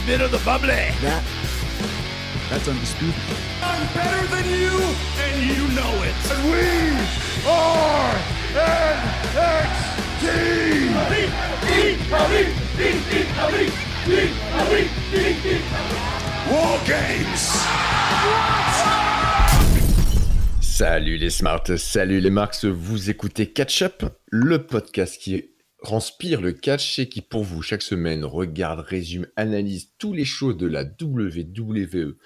bit of the bubbly. That's undisputed. I'm better than you, and you know it. And we are NXT. War Games. Salut les smarts, salut les marks, vous écoutez Catch Up, le podcast qui transpire le catch et qui pour vous chaque semaine regarde, résume, analyse tous les shows de la WWE,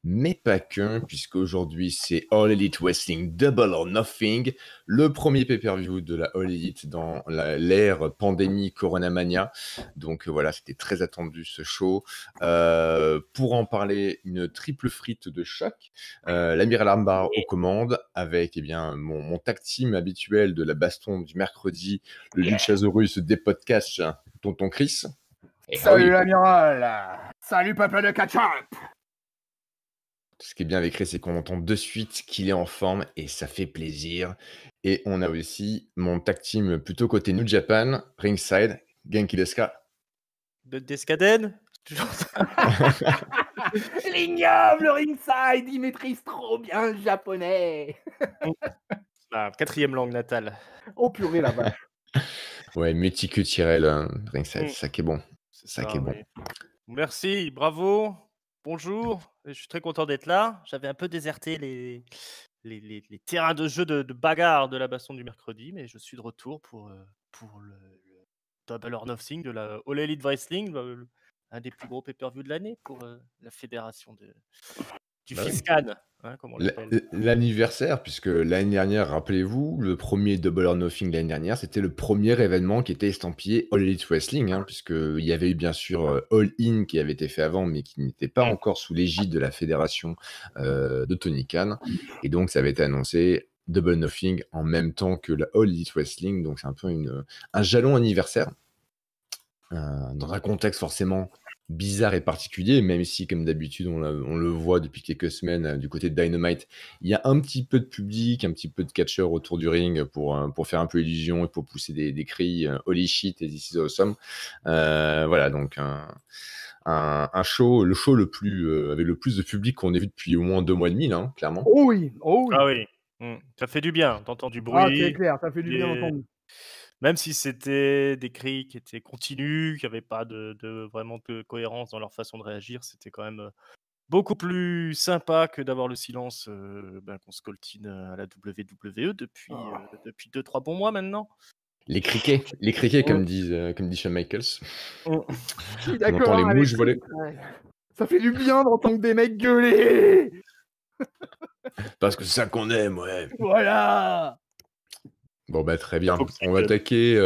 mais pas qu'un, puisqu'aujourd'hui c'est All Elite Wrestling Double or Nothing, le premier pay-per-view de la All Elite dans l'ère pandémie Coronamania. Donc voilà, c'était très attendu ce show. Pour en parler, une triple frite de choc, l'Amiral Armbar aux commandes, avec mon tag team habituel de la baston du mercredi, le Luchasaurus des podcasts, tonton Chris. Salut l'amiral. Salut peuple de catch-up. Ce qui est bien avec Chris, c'est qu'on entend de suite qu'il est en forme et ça fait plaisir. Et on a aussi mon tag team plutôt côté New Japan, Ringside, Genki desu ka? De Descaden. L'ignoble Ringside, il maîtrise trop bien le japonais. La quatrième langue natale. Oh purée la vache. Ouais, méticuleux Tyrell, Ringside, c'est ça qui est bon. C'est ça qui est bon. oui. Merci, bravo, bonjour. Je suis très content d'être là. J'avais un peu déserté les terrains de jeu de bagarre de la baston du mercredi, mais je suis de retour pour le Double or Nothing de la All Elite Wrestling, un des plus gros pay-per-view de l'année pour la fédération du Fiscan, hein, comme on l'appelle. L'anniversaire, puisque l'année dernière, rappelez-vous, le premier Double or Nothing l'année dernière, c'était le premier événement qui était estampillé All Elite Wrestling, puisqu'il y avait eu bien sûr All In qui avait été fait avant, mais qui n'était pas encore sous l'égide de la fédération de Tony Khan. Et donc, ça avait été annoncé Double or Nothing en même temps que la All Elite Wrestling. Donc, c'est un peu un jalon anniversaire. Dans un contexte forcément bizarre et particulier, même si, comme d'habitude, on le voit depuis quelques semaines du côté de Dynamite, il y a un petit peu de public, un petit peu de catcheurs autour du ring pour faire un peu illusion et pour pousser des cris holy shit et this is awesome. Voilà, donc un show, le show avec le plus de public qu'on ait vu depuis au moins 2 mois et demi, là, clairement. Oh oui, oh oui. Ah oui, ça fait du bien d'entendre du bruit. Ah c'est clair, ça fait du bien d'entendre. Même si c'était des cris qui étaient continus, qu'il n'y avait pas vraiment de cohérence dans leur façon de réagir, c'était quand même beaucoup plus sympa que d'avoir le silence qu'on se coltine à la WWE depuis 2-3 bons mois maintenant. Les criquets comme dit Shawn Michaels. Je suis On d'accord entend les avec mouches lui. voler. Ouais. Ça fait du bien d'entendre des mecs gueuler. Parce que c'est ça qu'on aime, ouais. Voilà. Bon, bah, très bien. On va attaquer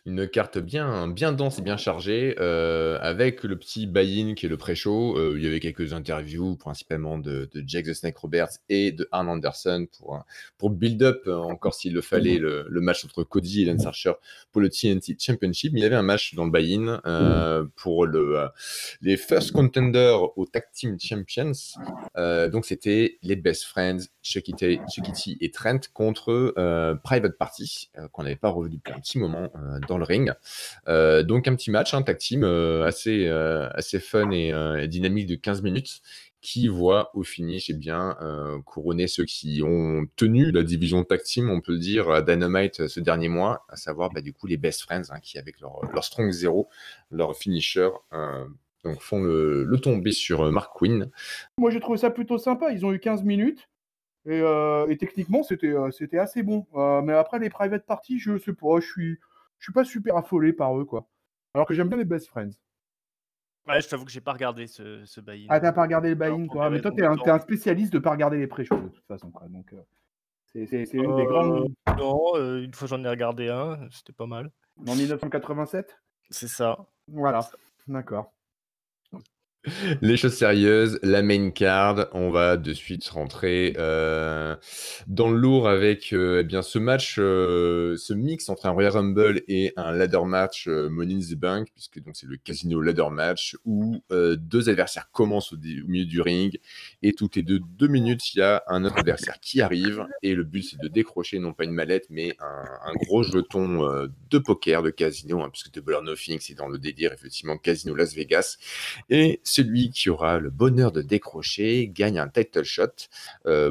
une carte bien dense et bien chargée avec le petit buy-in qui est le pré-show. Il y avait quelques interviews, principalement de Jake the Snake Roberts et de Arn Anderson pour build-up, encore s'il le fallait, le match entre Cody et Lance Archer pour le TNT Championship. Mais il y avait un match dans le buy-in pour les First Contenders au Tag Team Champions. Donc, c'était les Best Friends, Chucky T et Trent contre Private Party, qu'on n'avait pas revu depuis un petit moment dans le ring. Donc un petit match, un tag team assez fun et dynamique de 15 minutes qui voit au finish couronner ceux qui ont tenu la division tag team, on peut le dire, à Dynamite ce dernier mois, à savoir du coup les Best Friends qui avec leur Strong Zero, leur finisher, donc font le tombé sur Mark Quinn. Moi j'ai trouvé ça plutôt sympa, ils ont eu 15 minutes. Et techniquement, c'était assez bon. Mais après, les private parties, je sais pas, je suis pas super affolé par eux, quoi. Alors que j'aime bien les Best Friends. Ouais, je t'avoue que j'ai pas regardé ce buy-in. Ah, t'as pas regardé le buy-in, toi. Mais toi, t'es un spécialiste de pas regarder les pré-shows, de toute façon, quoi. Donc, c'est une des grandes... Non, une fois j'en ai regardé un, c'était pas mal. En 1987 ? C'est ça. Voilà, d'accord. Les choses sérieuses, la main card, on va de suite rentrer dans le lourd avec eh bien, ce match, ce mix entre un Royal Rumble et un ladder match Money in the Bank, puisque donc c'est le casino ladder match où deux adversaires commencent au milieu du ring et toutes les deux minutes, il y a un autre adversaire qui arrive et le but c'est de décrocher non pas une mallette mais un gros jeton de poker, de casino, hein, puisque Double or Nothing c'est dans le délire effectivement casino Las Vegas. Et celui qui aura le bonheur de décrocher gagne un title shot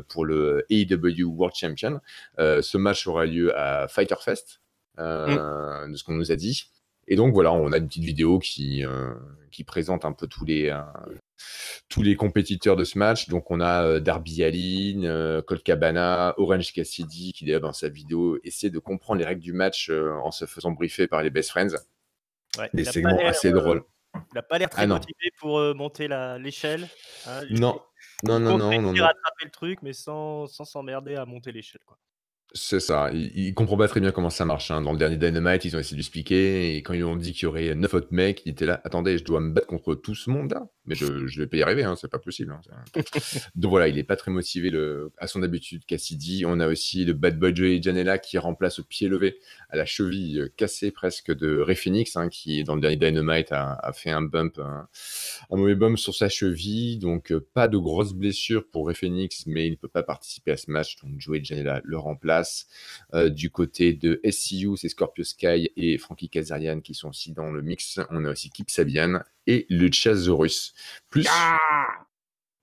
pour le AEW World Champion. Ce match aura lieu à Fyter Fest, de ce qu'on nous a dit. Et donc voilà, on a une petite vidéo qui présente un peu tous les compétiteurs de ce match. Donc on a Darby Allin, Colt Cabana, Orange Cassidy qui d'ailleurs dans sa vidéo essaie de comprendre les règles du match en se faisant briefer par les Best Friends. Ouais, Des segments assez drôles. Il n'a pas l'air très Ah non. motivé pour monter l'échelle. Hein, Non, il compte réussir à attraper le truc, mais sans s'emmerder à monter l'échelle, quoi. C'est ça, il comprend pas très bien comment ça marche, hein. Dans le dernier Dynamite, ils ont essayé de lui expliquer et quand ils lui ont dit qu'il y aurait 9 autres mecs, il était là: «Attendez, je dois me battre contre tout ce monde là? Mais je vais pas y arriver, hein, c'est pas possible, hein». Donc voilà, il est pas très motivé à son habitude, Cassidy. On a aussi le Bad Boy Joey Janela qui remplace au pied levé, à la cheville cassée presque de Rey Fénix, hein, qui dans le dernier Dynamite a fait un mauvais bump sur sa cheville. Donc pas de grosses blessures pour Rey Fénix, mais il ne peut pas participer à ce match, donc Joey Janela le remplace. Du côté de SCU, c'est Scorpio Sky et Frankie Kazarian qui sont aussi dans le mix. On a aussi Kip Sabian et Luchasaurus.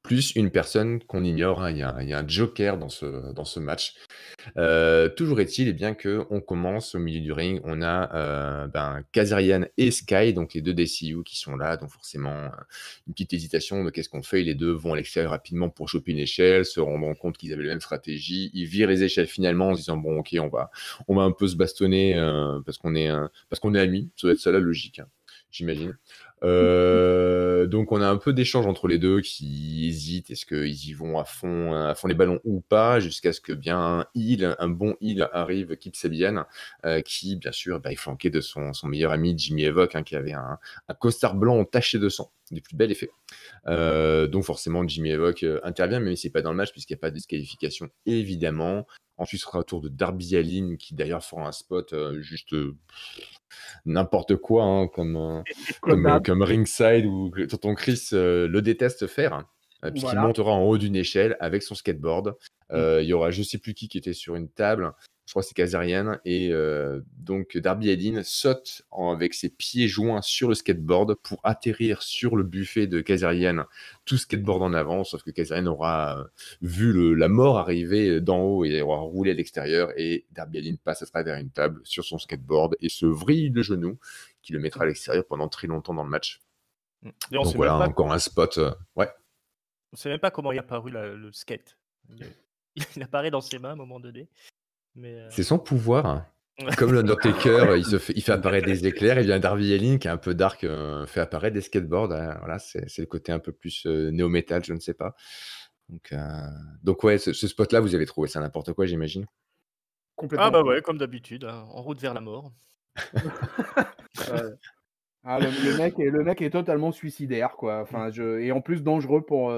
Plus une personne qu'on ignore, hein. Il y a un joker dans ce match. Toujours est-il eh bien qu'on commence au milieu du ring, on a Kazarian et Sky, donc les deux DCU qui sont là, donc forcément une petite hésitation de qu'est-ce qu'on fait. Les deux vont à l'extérieur rapidement pour choper une échelle, se rendant compte qu'ils avaient la même stratégie, ils virent les échelles finalement en se disant bon ok on va un peu se bastonner parce qu'on est amis, ça doit être ça la logique, hein, j'imagine. Donc on a un peu d'échange entre les deux qui hésitent, est-ce qu'ils y vont à fond les ballons ou pas, jusqu'à ce que bien un bon heel arrive, Kip Sabian, qui bien sûr est flanqué de son meilleur ami Jimmy Havoc, hein, qui avait un costard blanc taché de sang, du plus bel effet. Donc forcément Jimmy Havoc intervient, même si c'est pas dans le match puisqu'il n'y a pas de disqualification évidemment. Ensuite ce sera au tour de Darby Allin qui d'ailleurs fera un spot juste n'importe quoi, hein, comme ringside ou que tonton Chris le déteste faire, puisqu'il montera en haut d'une échelle avec son skateboard. Il y aura je sais plus qui était sur une table, je crois que c'est Kazarian, et donc Darby Allin saute avec ses pieds joints sur le skateboard pour atterrir sur le buffet de Kazarian, tout skateboard en avant, sauf que Kazarian aura vu la mort arriver d'en haut et aura roulé à l'extérieur, et Darby Allin passe à travers une table sur son skateboard et se vrille le genou, qui le mettra à l'extérieur pendant très longtemps dans le match. Donc voilà, encore un spot. Ouais. On sait même pas comment il est apparu le skate. Il apparaît dans ses mains à un moment donné. C'est son pouvoir. Comme l'Undertaker, il fait apparaître des éclairs, et bien Darby Allin, qui est un peu dark, fait apparaître des skateboards. Voilà, c'est le côté un peu plus néo-metal, je ne sais pas. Donc ouais, ce spot-là, vous avez trouvé ça n'importe quoi, j'imagine. Complètement. Ah bah ouais, comme d'habitude, hein, en route vers la mort. Le mec est totalement suicidaire, quoi. Enfin, et en plus dangereux pour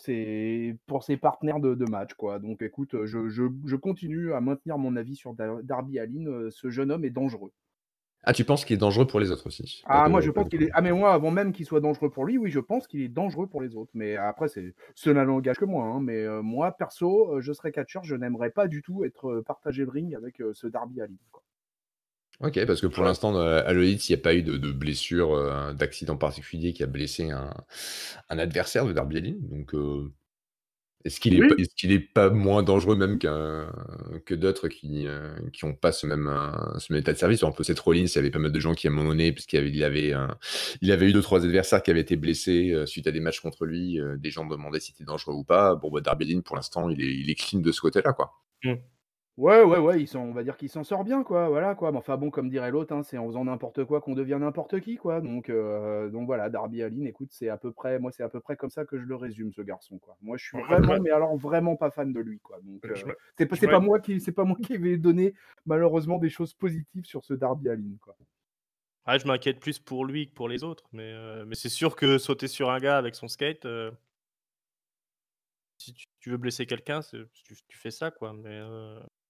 ses partenaires de match, quoi. Donc écoute, je continue à maintenir mon avis sur Darby Allin. Ce jeune homme est dangereux. Ah, tu penses qu'il est dangereux pour les autres aussi? Moi je pense qu'il est. Ah mais moi, avant même qu'il soit dangereux pour lui, oui, je pense qu'il est dangereux pour les autres. Mais après, cela n'engage que moi, hein. Mais moi, perso, je serais catcheur, je n'aimerais pas du tout être partagé le ring avec ce Darby Allin, quoi. Ok, parce que pour l'instant, à l'Elite, il n'y a pas eu de blessure, d'accident particulier qui a blessé un adversaire de Darby Allin. Donc, est-ce qu'il est pas moins dangereux même que d'autres qui n'ont pas ce même état de service? Un peu Seth Rollins, il y avait pas mal de gens qui, à un moment donné, puisqu'il avait eu 2-3 adversaires qui avaient été blessés suite à des matchs contre lui, des gens demandaient si c'était dangereux ou pas. Bon, Darby Allin, pour l'instant, il est clean de ce côté-là, quoi. Ouais, on va dire qu'il s'en sort bien, quoi, voilà, quoi. Mais enfin bon, comme dirait l'autre, hein, c'est en faisant n'importe quoi qu'on devient n'importe qui, quoi. Donc voilà, Darby Allin, écoute, c'est à peu près comme ça que je le résume, ce garçon, quoi. Moi, je suis mais alors vraiment pas fan de lui, quoi. Donc c'est pas moi qui vais donner malheureusement des choses positives sur ce Darby Allin, quoi. Ouais, je m'inquiète plus pour lui que pour les autres, mais c'est sûr que sauter sur un gars avec son skate, si tu veux blesser quelqu'un, tu fais ça, quoi. Mais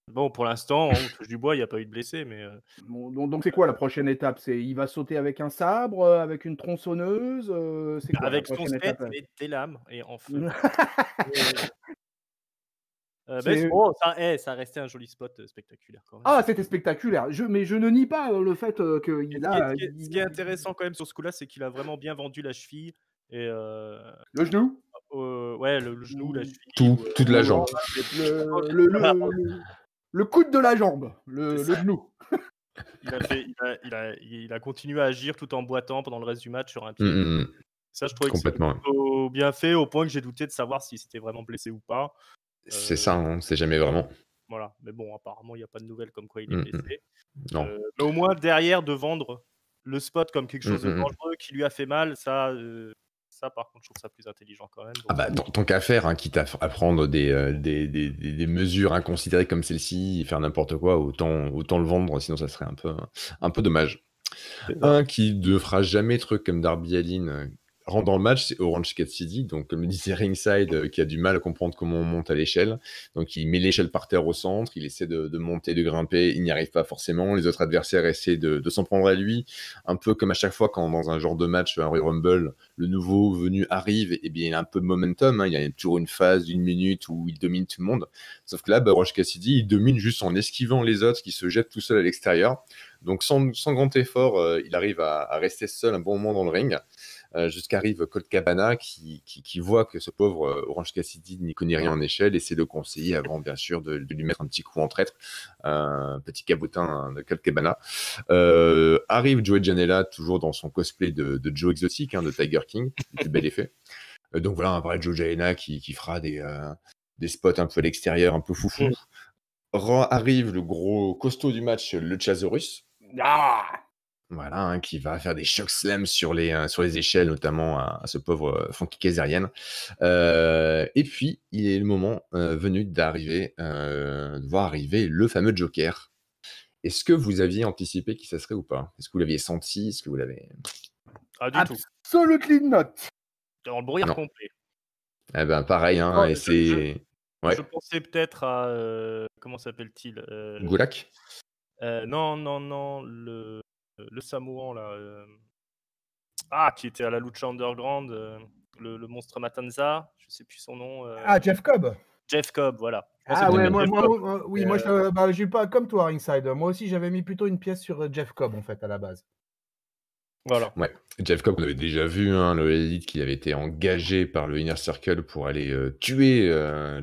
bon, pour l'instant, on touche du bois, il n'y a pas eu de blessés, mais Bon, donc c'est quoi la prochaine étape? Il va sauter avec un sabre, avec une tronçonneuse, c'est quoi la avec son prochaine skate, étape? mais des lames et en feu. Et mais C'est bon, ça restait un joli spot, spectaculaire quand même. Ah, c'était spectaculaire. Mais je ne nie pas, le fait, Et qu'il ce qui est a ce qui est ce qui est intéressant quand même sur ce coup-là, c'est qu'il a vraiment bien vendu la cheville et le genou? ouais, le genou, la Ou cheville Toute la jambe. le coude de la jambe, le genou. Il a continué à agir tout en boitant pendant le reste du match sur un pied. Mmh mh. Ça, je trouvais que c'était Complètement. plutôt bien fait, au point que j'ai douté de savoir s'il s'était vraiment blessé ou pas. C'est ça, on sait jamais vraiment. Voilà, mais bon, apparemment, il y a pas de nouvelles comme quoi il est Mmh mh. blessé. Non. Mais au moins derrière, de vendre le spot comme quelque chose de Mmh. dangereux qui lui a fait mal, ça par contre, je trouve ça plus intelligent quand même. Ah Donc bah, tant qu'à faire, hein, quitte à prendre des mesures inconsidérées comme celle-ci et faire n'importe quoi, autant le vendre, sinon ça serait un peu dommage. c'est ça. Un qui ne fera jamais truc comme Darby Allin, rentre dans le match, c'est Orange Cassidy, donc comme le disait Ringside, qui a du mal à comprendre comment on monte à l'échelle. Donc il met l'échelle par terre au centre, il essaie de monter, de grimper, il n'y arrive pas forcément. Les autres adversaires essaient de s'en prendre à lui, un peu comme à chaque fois quand dans un genre de match, un Royal Rumble, le nouveau venu arrive, et bien il a un peu de momentum, hein, il y a toujours une phase d'une minute où il domine tout le monde. Sauf que là, Orange Cassidy, il domine juste en esquivant les autres qui se jettent tout seul à l'extérieur. Donc sans grand effort, il arrive à rester seul un bon moment dans le ring, jusqu'arrive Colt Cabana qui voit que ce pauvre Orange Cassidy n'y connaît rien en échelle, et c'est le conseiller avant bien sûr de lui mettre un petit coup en traître, petit cabotin de Colt Cabana. Arrive Joey Janela, toujours dans son cosplay de Joe Exotic, de Tiger King, du bel effet. Donc voilà, on va parler de Joey Janela qui fera des spots un peu à l'extérieur, un peu foufou. Arrive le gros costaud du match, le Luchasaurus. Ah! Voilà, qui va faire des choc slams sur les échelles, notamment à ce pauvre Frankie Kazarian. Et puis, il est le moment venu de voir arriver le fameux Joker. Est-ce que vous aviez anticipé qui ça serait ou pas? Est-ce que vous l'aviez senti? Est-ce que vous l'avez... Ah, du tout. Absolutely not. Dans le brouillard Non. complet. Eh ben, pareil, Oh, et c'est... Ouais, Je pensais peut-être à, comment s'appelle-t-il? Gulak? Non, le Samoan là, qui était à la Lucha Underground, le monstre Matanza, je sais plus son nom, Ah, Jeff Cobb. Jeff Cobb, voilà. Je pensais Ah peut-être ouais, à moi Jeff moi Cobb, moi oui, mais moi j'ai pas comme toi Ringside. Moi aussi, j'avais mis plutôt une pièce sur, Jeff Cobb, en fait, à la base. voilà. Ouais, Jeff Cobb, on avait déjà vu, le Elite qui avait été engagé par le Inner Circle pour aller tuer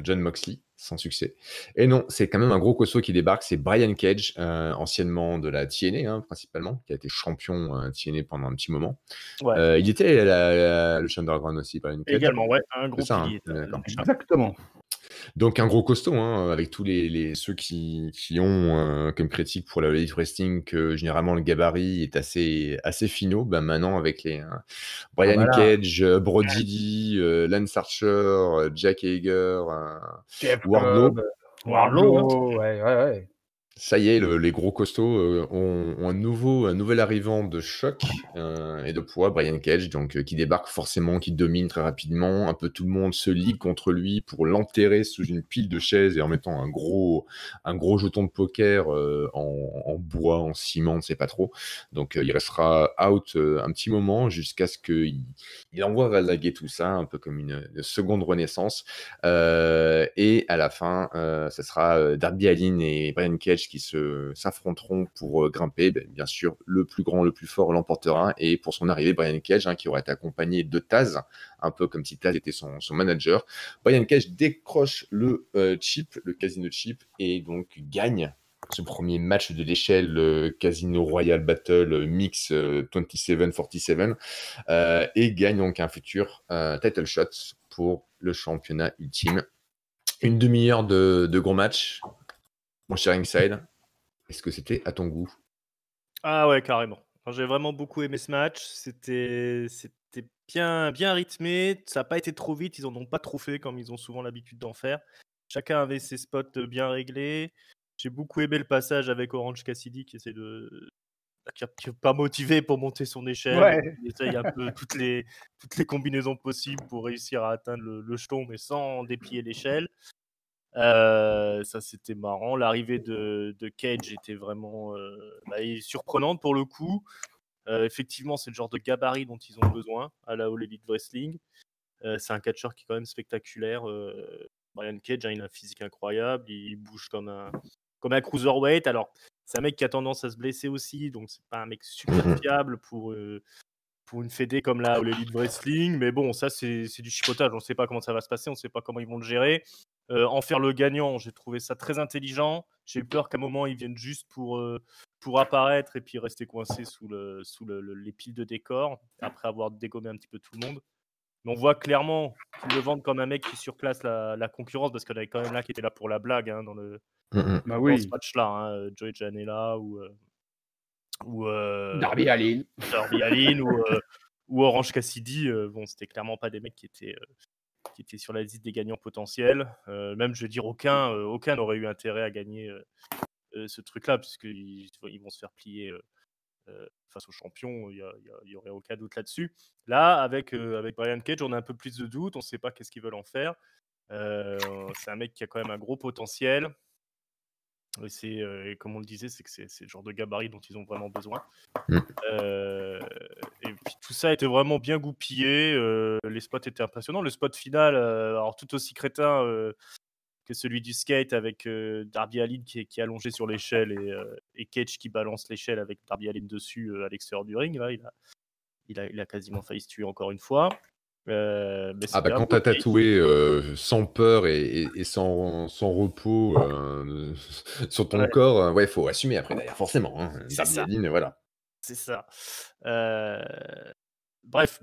Jon Moxley, sans succès. Et non, c'est quand même un gros costaud qui débarque, c'est Brian Cage, anciennement de la TNA, principalement, qui a été champion TNA pendant un petit moment. Ouais. Il était à la Lucha Underground aussi, Brian Cage. Également, ouais, un gros C'est ça, pilier. on est d'accord. Exactement. Donc un gros costaud, avec tous ceux qui ont comme critique pour la Elite Wrestling que généralement le gabarit est assez finot. Maintenant avec les Brian bah là. Cage, Brody Lee, Lance Archer, Jack Hager, Jeff Wardlow. Cobb, Wardlow, ouais. Ça y est, les gros costauds ont un nouvel arrivant de choc et de poids, Brian Cage, donc qui débarque forcément, qui domine très rapidement. Un peu tout le monde se ligue contre lui pour l'enterrer sous une pile de chaises et en mettant un gros jeton de poker en bois, en ciment, on ne sait pas trop. Donc il restera out un petit moment jusqu'à ce qu'il envoie valaguer tout ça, un peu comme une seconde renaissance. Et à la fin, ce sera Darby Allin et Brian Cage qui s'affronteront pour grimper. Bien sûr, le plus grand, le plus fort l'emportera. Et pour son arrivée, Brian Cage, qui aura été accompagné de Taz, un peu comme si Taz était son manager. Brian Cage décroche le chip, le Casino Chip, et donc gagne ce premier match de l'échelle Casino Royal Battle Mix 27-47 et gagne donc un futur title shot pour le championnat ultime. Une demi-heure de gros match. Mon cher Ringside, est-ce que c'était à ton goût? Ah ouais, carrément. Enfin, j'ai vraiment beaucoup aimé ce match. C'était bien rythmé. Ça n'a pas été trop vite. Ils en ont pas trop fait comme ils ont souvent l'habitude d'en faire. Chacun avait ses spots bien réglés. J'ai beaucoup aimé le passage avec Orange Cassidy qui essaie qui est pas motivé pour monter son échelle. Ouais. Il essaye un peu toutes les combinaisons possibles pour réussir à atteindre le jeton, mais sans déplier l'échelle. Ça, c'était marrant. L'arrivée de Cage était vraiment surprenante pour le coup. Effectivement, c'est le genre de gabarit dont ils ont besoin à la All Elite Wrestling. C'est un catcheur qui est quand même spectaculaire. Brian Cage, il a un physique incroyable. Il bouge comme un cruiserweight. Alors, c'est un mec qui a tendance à se blesser aussi, donc c'est pas un mec super fiable pour une fédé comme la All Elite Wrestling. Mais bon, ça, c'est du chipotage. On ne sait pas comment ça va se passer. On ne sait pas comment ils vont le gérer. En faire le gagnant, j'ai trouvé ça très intelligent. J'ai eu peur qu'à un moment, ils viennent juste pour apparaître et puis rester coincés sous les piles de décors après avoir dégommé un petit peu tout le monde. Mais on voit clairement qu'ils le vendent comme un mec qui surclasse la concurrence, parce qu'il y en avait quand même là qui était là pour la blague dans Bah dans oui. ce match-là. Joey Janela ou Darby Allin. ou Orange Cassidy. Bon, c'était clairement pas des mecs qui étaient sur la liste des gagnants potentiels. Même, je veux dire, aucun n'aurait eu intérêt à gagner ce truc-là, puisqu'ils vont se faire plier face aux champions. Il y aurait aucun doute là-dessus. Là, avec Brian Cage, on a un peu plus de doute. On ne sait pas qu'est-ce qu'ils veulent en faire. C'est un mec qui a quand même un gros potentiel. Et comme on le disait, c'est que c'est le genre de gabarit dont ils ont vraiment besoin. Et puis tout ça était vraiment bien goupillé. Les spots étaient impressionnants. Le spot final, alors tout aussi crétin que celui du skate, avec Darby Allin qui est allongé sur l'échelle et Cage qui balance l'échelle avec Darby Allin dessus à l'extérieur du ring. Là, il a quasiment failli se tuer encore une fois. Mais quand t'as tatoué sans peur et sans repos sur ton corps, ouais, faut assumer après derrière, forcément. Darby Allin, voilà. C'est ça. Bref,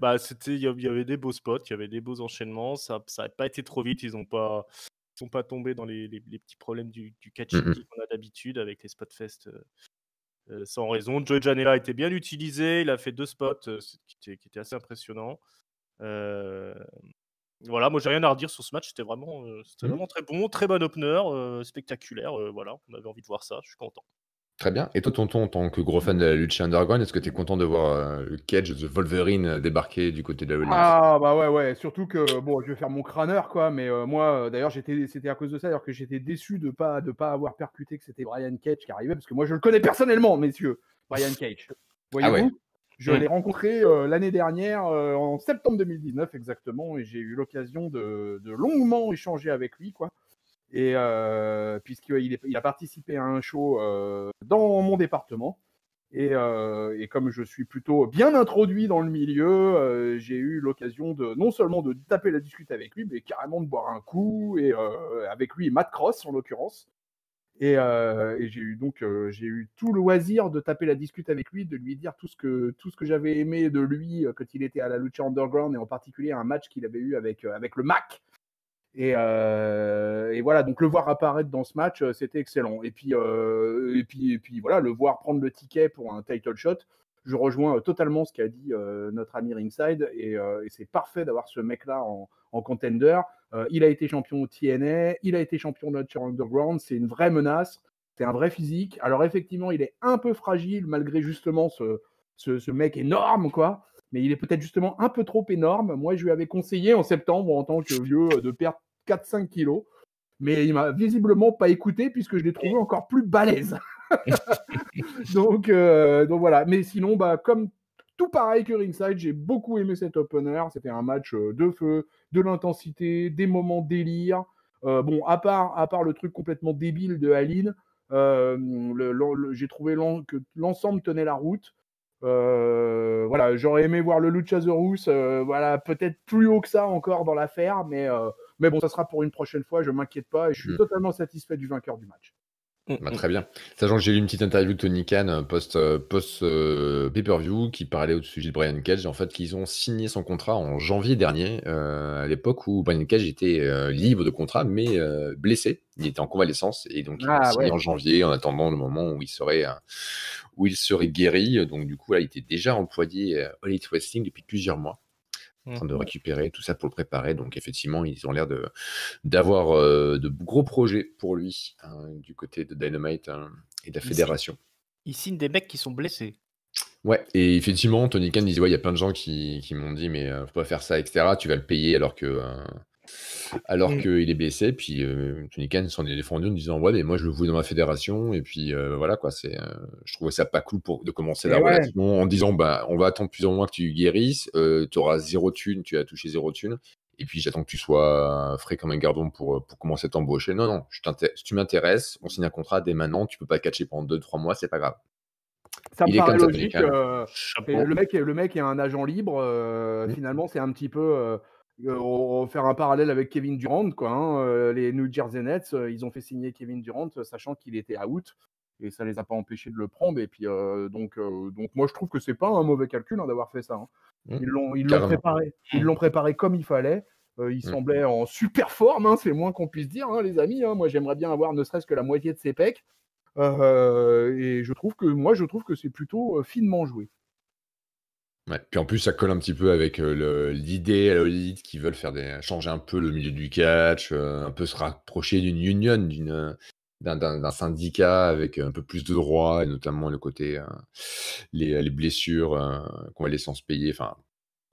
il y avait des beaux spots, il y avait des beaux enchaînements. Ça n'a pas été trop vite. Ils sont pas tombés dans les petits problèmes du catching qu'on a d'habitude avec les spot fest sans raison. Joey Janela a été bien utilisé. Il a fait 2 spots qui étaient assez impressionnants. Voilà, moi j'ai rien à redire sur ce match. C'était vraiment très bon, très bon opener, spectaculaire. Voilà, on avait envie de voir ça. Je suis content. Très bien. Et toi, tonton, en tant que gros fan de la lucha underground, est-ce que tu es content de voir Cage, The Wolverine, débarquer du côté de la All Elite? Ah bah ouais. Surtout que bon, je vais faire mon crâneur quoi, mais moi d'ailleurs c'était à cause de ça d'ailleurs que j'étais déçu de pas avoir percuté que c'était Brian Cage qui arrivait, parce que moi je le connais personnellement, messieurs. Brian Cage. Voyez-vous, ouais. Je l'ai rencontré l'année dernière, en septembre 2019 exactement, et j'ai eu l'occasion de longuement échanger avec lui quoi. Et puisqu'il a participé à un show dans mon département. Et comme je suis plutôt bien introduit dans le milieu, j'ai eu l'occasion non seulement de taper la discute avec lui, mais carrément de boire un coup, et avec lui et Matt Cross en l'occurrence. Et j'ai eu tout le loisir de taper la discute avec lui, de lui dire tout ce que j'avais aimé de lui quand il était à la Lucha Underground, et en particulier un match qu'il avait eu avec le Mac. Et voilà, donc le voir apparaître dans ce match, c'était excellent. Et puis voilà, le voir prendre le ticket pour un title shot, je rejoins totalement ce qu'a dit notre ami Ringside, et c'est parfait d'avoir ce mec-là en contender. Il a été champion au TNA, il a été champion de Lucha Underground, c'est une vraie menace, c'est un vrai physique. Alors effectivement, il est un peu fragile malgré justement ce mec énorme, quoi. Mais il est peut-être justement un peu trop énorme. Moi, je lui avais conseillé en septembre, en tant que vieux, de perdre 4-5 kilos. Mais il m'a visiblement pas écouté, puisque je l'ai trouvé encore plus balèze. donc voilà. Mais sinon, comme tout pareil que Ringside, j'ai beaucoup aimé cet opener. C'était un match de feu, de l'intensité, des moments délire. Bon, à part le truc complètement débile de Allin, j'ai trouvé que l'ensemble tenait la route. Voilà, j'aurais aimé voir le Luchasaurus, voilà, peut-être plus haut que ça encore dans l'affaire, mais bon, ça sera pour une prochaine fois, je m'inquiète pas, et je suis totalement satisfait du vainqueur du match. Très bien. Sachant que j'ai lu une petite interview de Tony Khan post pay-per-view qui parlait au sujet de Brian Cage, en fait, qu'ils ont signé son contrat en janvier dernier, à l'époque où Brian Cage était libre de contrat, mais blessé. Il était en convalescence, et donc il a signé en janvier, en attendant le moment où il serait guéri. Donc du coup, là, il était déjà employé à All Elite Wrestling depuis plusieurs mois, en train de récupérer tout ça pour le préparer. Donc effectivement, ils ont l'air d'avoir de gros projets pour lui, du côté de Dynamite et de la fédération. Ils signent des mecs qui sont blessés. Ouais, et effectivement, Tony Khan disait, ouais, il y a plein de gens qui m'ont dit, mais faut pas faire ça, etc. Tu vas le payer alors Mm. qu'il est blessé. Puis Tony Khan s'en est défendu en disant, ouais, mais moi je le voulais dans ma fédération. Et puis voilà, quoi. Je trouvais ça pas cool de commencer la Et ouais, relation en disant, bah, on va attendre plusieurs mois que tu guérisses. Tu auras zéro thune, tu as touché zéro thune. Et puis j'attends que tu sois frais comme un gardon pour commencer à t'embaucher. Non, non, si tu m'intéresses, on signe un contrat dès maintenant. Tu peux pas catcher pendant 2-3 mois, c'est pas grave. ça me Il est paraît comme ça, Tony logique. Khan. Et Chapeau. le mec est un agent libre. Mm. Finalement, c'est un petit peu on va faire un parallèle avec Kevin Durant, quoi. Hein. Les New Jersey Nets, ils ont fait signer Kevin Durant, sachant qu'il était out, et ça les a pas empêchés de le prendre. Et puis donc moi je trouve que c'est pas un mauvais calcul, hein, d'avoir fait ça. Hein. Mm. Ils Carrément. l'ont préparé comme il fallait. Il Mm. semblait en super forme, hein, c'est le moins qu'on puisse dire, hein, les amis. Hein. Moi j'aimerais bien avoir ne serait-ce que la moitié de ses pecs. Et je trouve que c'est plutôt finement joué. Ouais. Puis en plus, ça colle un petit peu avec l'idée à l'élite qui veulent changer un peu le milieu du catch, un peu se rapprocher d'une union, d'un syndicat avec un peu plus de droits, et notamment le côté les blessures qu'on va laisser se payer, enfin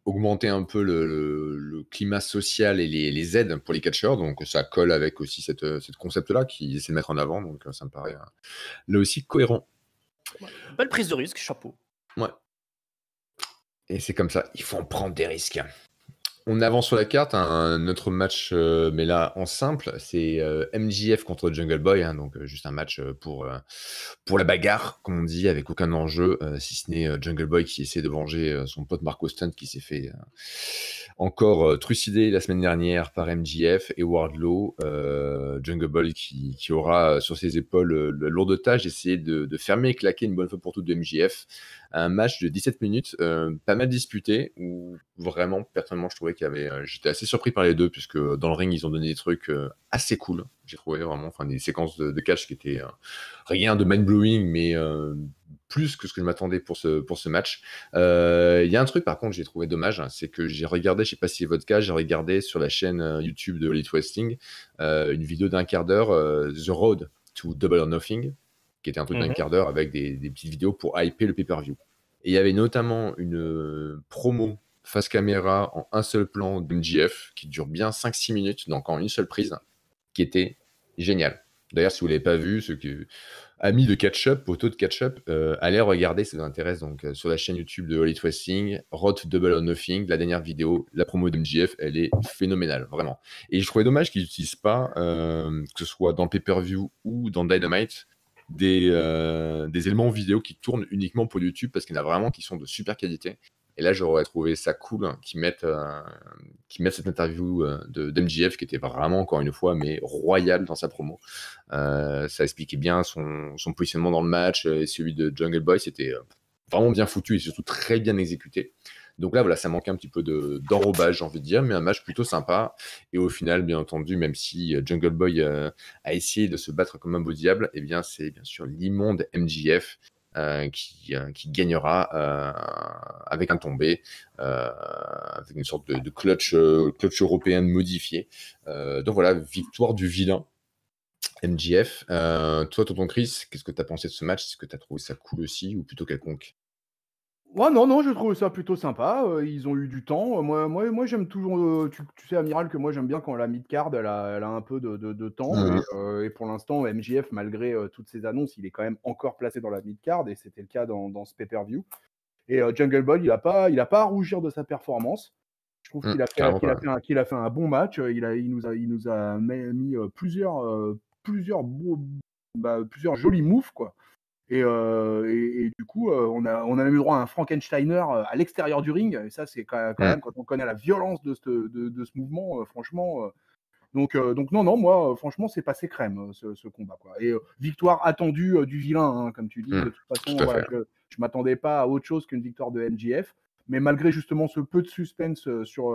augmenter un peu le climat social et les aides pour les catcheurs. Donc ça colle avec aussi cette concept-là qu'ils essaient de mettre en avant. Donc ça me paraît là aussi cohérent. Ouais. Belle prise de risque, chapeau. Ouais. Et c'est comme ça, il faut en prendre des risques. On avance sur la carte, un autre match, mais là en simple, c'est MJF contre Jungle Boy, hein, donc juste un match pour la bagarre, comme on dit, avec aucun enjeu, si ce n'est Jungle Boy qui essaie de venger son pote Marco Stunt qui s'est fait encore trucider la semaine dernière par MJF et Wardlow. Jungle Boy qui aura sur ses épaules la lourde tâche d'essayer de fermer et claquer une bonne fois pour toutes de MJF. Un match de 17 minutes, pas mal disputé, où vraiment, personnellement, je trouvais j'étais assez surpris par les deux, puisque dans le ring, ils ont donné des trucs assez cool. J'ai trouvé vraiment, enfin, des séquences de catch qui étaient rien de mind-blowing, mais plus que ce que je m'attendais pour ce match. Il y a un truc, par contre, j'ai trouvé dommage, hein, c'est que j'ai regardé, je sais pas si c'est votre cas, j'ai regardé sur la chaîne YouTube de Elite Wrestling une vidéo d'1 quart d'heure, The Road to Double or Nothing, qui était un truc d'un quart d'heure avec des petites vidéos pour hyper le pay-per-view. Et il y avait notamment une promo face caméra en un seul plan d'MJF qui dure bien 5-6 minutes, donc en une seule prise, qui était génial. D'ailleurs, si vous ne l'avez pas vu, ceux qui amis de catch-up, poteaux de catch-up, allez regarder, ça vous intéresse, donc sur la chaîne YouTube de Elite Wrestling, Road to Double or Nothing, la dernière vidéo, la promo d'MJF, elle est phénoménale, vraiment. Et je trouvais dommage qu'ils n'utilisent pas, que ce soit dans le pay-per-view ou dans Dynamite, des éléments vidéo qui tournent uniquement pour YouTube, parce qu'il y en a vraiment qui sont de super qualité. Et là, j'aurais trouvé ça cool qu'ils mettent cette interview d'MJF qui était vraiment, encore une fois, mais royale dans sa promo. Ça expliquait bien son positionnement dans le match, et celui de Jungle Boy, c'était vraiment bien foutu et surtout très bien exécuté. Donc là, voilà, ça manquait un petit peu d'enrobage, j'ai envie de dire, mais un match plutôt sympa. Et au final, bien entendu, même si Jungle Boy a essayé de se battre comme un beau diable, eh bien, c'est bien sûr l'immonde MJF qui gagnera avec un tombé, avec une sorte de clutch européen modifié. Donc voilà, victoire du vilain. MJF. Toi, tonton Chris, qu'est-ce que tu as pensé de ce match? Est-ce que tu as trouvé ça cool aussi ou plutôt quelconque? Ouais, non, je trouve ça plutôt sympa. Ils ont eu du temps. Moi j'aime toujours. Tu sais, Amiral, que moi j'aime bien quand la mid-card elle a un peu de temps. Et pour l'instant, MJF, malgré toutes ses annonces, il est quand même encore placé dans la mid-card, et c'était le cas dans ce pay-per-view. Et Jungle Boy, il a pas à rougir de sa performance. Je trouve Carrément pas. qu'il a fait un bon match. Il nous a mis plusieurs jolis moves, quoi. Et du coup, on a même eu droit à un Frankensteiner à l'extérieur du ring. Et ça, c'est quand même, quand on connaît la violence de ce mouvement, franchement. Donc non, moi, franchement, c'est passé crème, ce combat, quoi. Et victoire attendue du vilain, hein, comme tu dis. De toute façon, tout à voilà, fait. je m'attendais pas à autre chose qu'une victoire de MJF. Mais malgré justement ce peu de suspense sur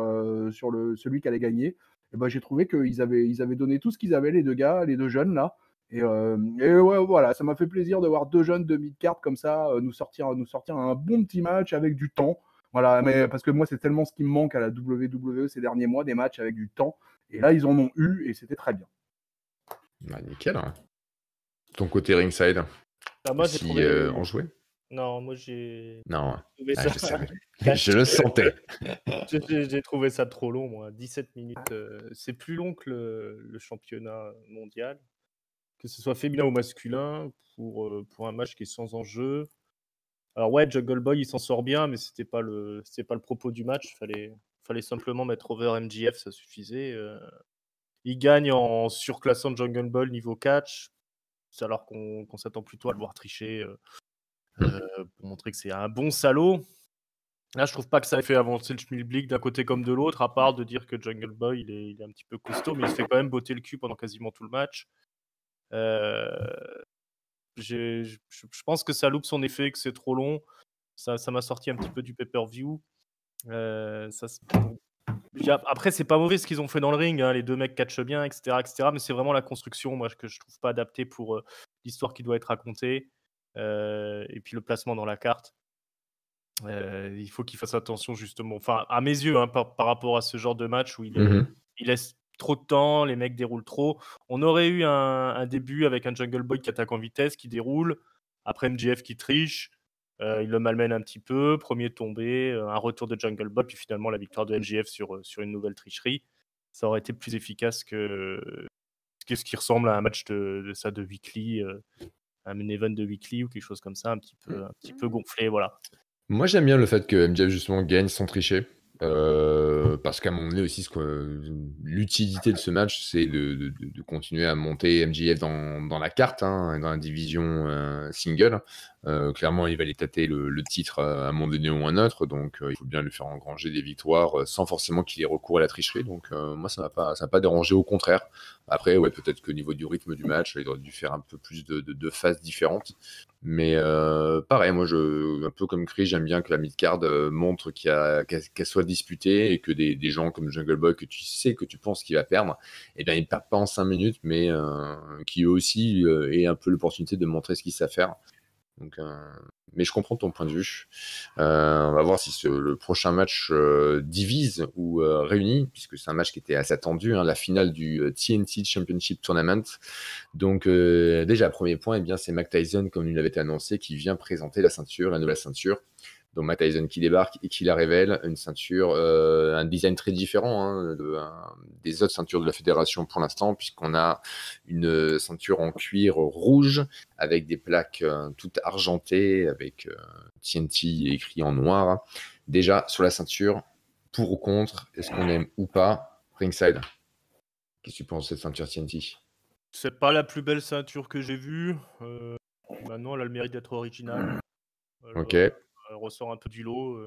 celui qui allait gagner, eh ben, j'ai trouvé qu'ils avaient donné tout ce qu'ils avaient, les deux gars, les deux jeunes là. Et ouais, voilà, ça m'a fait plaisir de voir deux jeunes de mid-card comme ça nous sortir un bon petit match avec du temps. Voilà, mais parce que moi, c'est tellement ce qui me manque à la WWE ces derniers mois, des matchs avec du temps. Et là, ils en ont eu, et c'était très bien. Bah, nickel. Hein. Ton côté ringside, Moi, j'ai si trouvé on jouait. Non, moi j'ai Non, trouvé ah, ça je le savais. Je le sentais. j'ai trouvé ça trop long, moi. 17 minutes, c'est plus long que le championnat mondial, que ce soit féminin ou masculin, pour un match qui est sans enjeu. Alors ouais, Jungle Boy, il s'en sort bien, mais c'était pas le propos du match. Fallait simplement mettre over MJF, ça suffisait. Il gagne en surclassant Jungle Boy niveau catch, alors qu'on s'attend plutôt à le voir tricher, pour montrer que c'est un bon salaud. Là, je trouve pas que ça ait fait avancer le schmilblick d'un côté comme de l'autre, à part de dire que Jungle Boy, il est un petit peu costaud, mais il se fait quand même botter le cul pendant quasiment tout le match. Euh, je pense que ça loupe son effet, que c'est trop long. Ça m'a sorti un petit peu du pay-per-view. Après, c'est pas mauvais ce qu'ils ont fait dans le ring, hein. Les deux mecs catchent bien, etc., mais c'est vraiment la construction, moi, que je trouve pas adaptée pour l'histoire qui doit être racontée, et puis le placement dans la carte. Il faut qu'il fasse attention, justement, enfin, à mes yeux, hein, par rapport à ce genre de match où il laisse trop de temps, les mecs déroulent trop. On aurait eu un début avec un Jungle Boy qui attaque en vitesse, qui déroule, après MJF qui triche, il le malmène un petit peu, premier tombé, un retour de Jungle Boy, puis finalement la victoire de MJF sur une nouvelle tricherie. Ça aurait été plus efficace que ce qui ressemble à un match de weekly, un main event de weekly ou quelque chose comme ça, un petit peu gonflé, voilà. Moi, j'aime bien le fait que MJF justement gagne sans tricher. Parce qu'à un moment donné aussi, l'utilité de ce match, c'est de continuer à monter MJF dans la carte, hein, dans la division single. Clairement, il va aller tâter le titre à un moment donné ou un autre, donc il faut bien lui faire engranger des victoires sans forcément qu'il ait recours à la tricherie. Donc moi, ça m'a pas dérangé, au contraire. Après, ouais, peut-être qu'au niveau du rythme du match, il aurait dû faire un peu plus de phases différentes. Mais pareil, moi, un peu comme Chris, j'aime bien que la mid-card montre qu'elle soit disputée et que des gens comme Jungle Boy, que tu sais, que tu penses qu'il va perdre, eh bien, ils ne perdent pas en 5 minutes, mais qui eux aussi aient un peu l'opportunité de montrer ce qu'ils savent faire. Donc, mais je comprends ton point de vue. On va voir si le prochain match divise ou réunit, puisque c'est un match qui était assez attendu, hein, la finale du TNT Championship Tournament. Donc déjà, premier point, eh bien, c'est Mike Tyson, comme il avait été annoncé, qui vient présenter la nouvelle ceinture. Donc Mike Tyson qui débarque et qui la révèle, une ceinture, un design très différent, hein, des autres ceintures de la fédération pour l'instant, puisqu'on a une ceinture en cuir rouge avec des plaques toutes argentées, avec TNT écrit en noir. Déjà, sur la ceinture, pour ou contre, est-ce qu'on aime ou pas Ringside? Qu'est-ce que tu penses de cette ceinture TNT? C'est pas la plus belle ceinture que j'ai vue. Maintenant, elle a le mérite d'être originale. Ok. Elle ressort un peu du lot.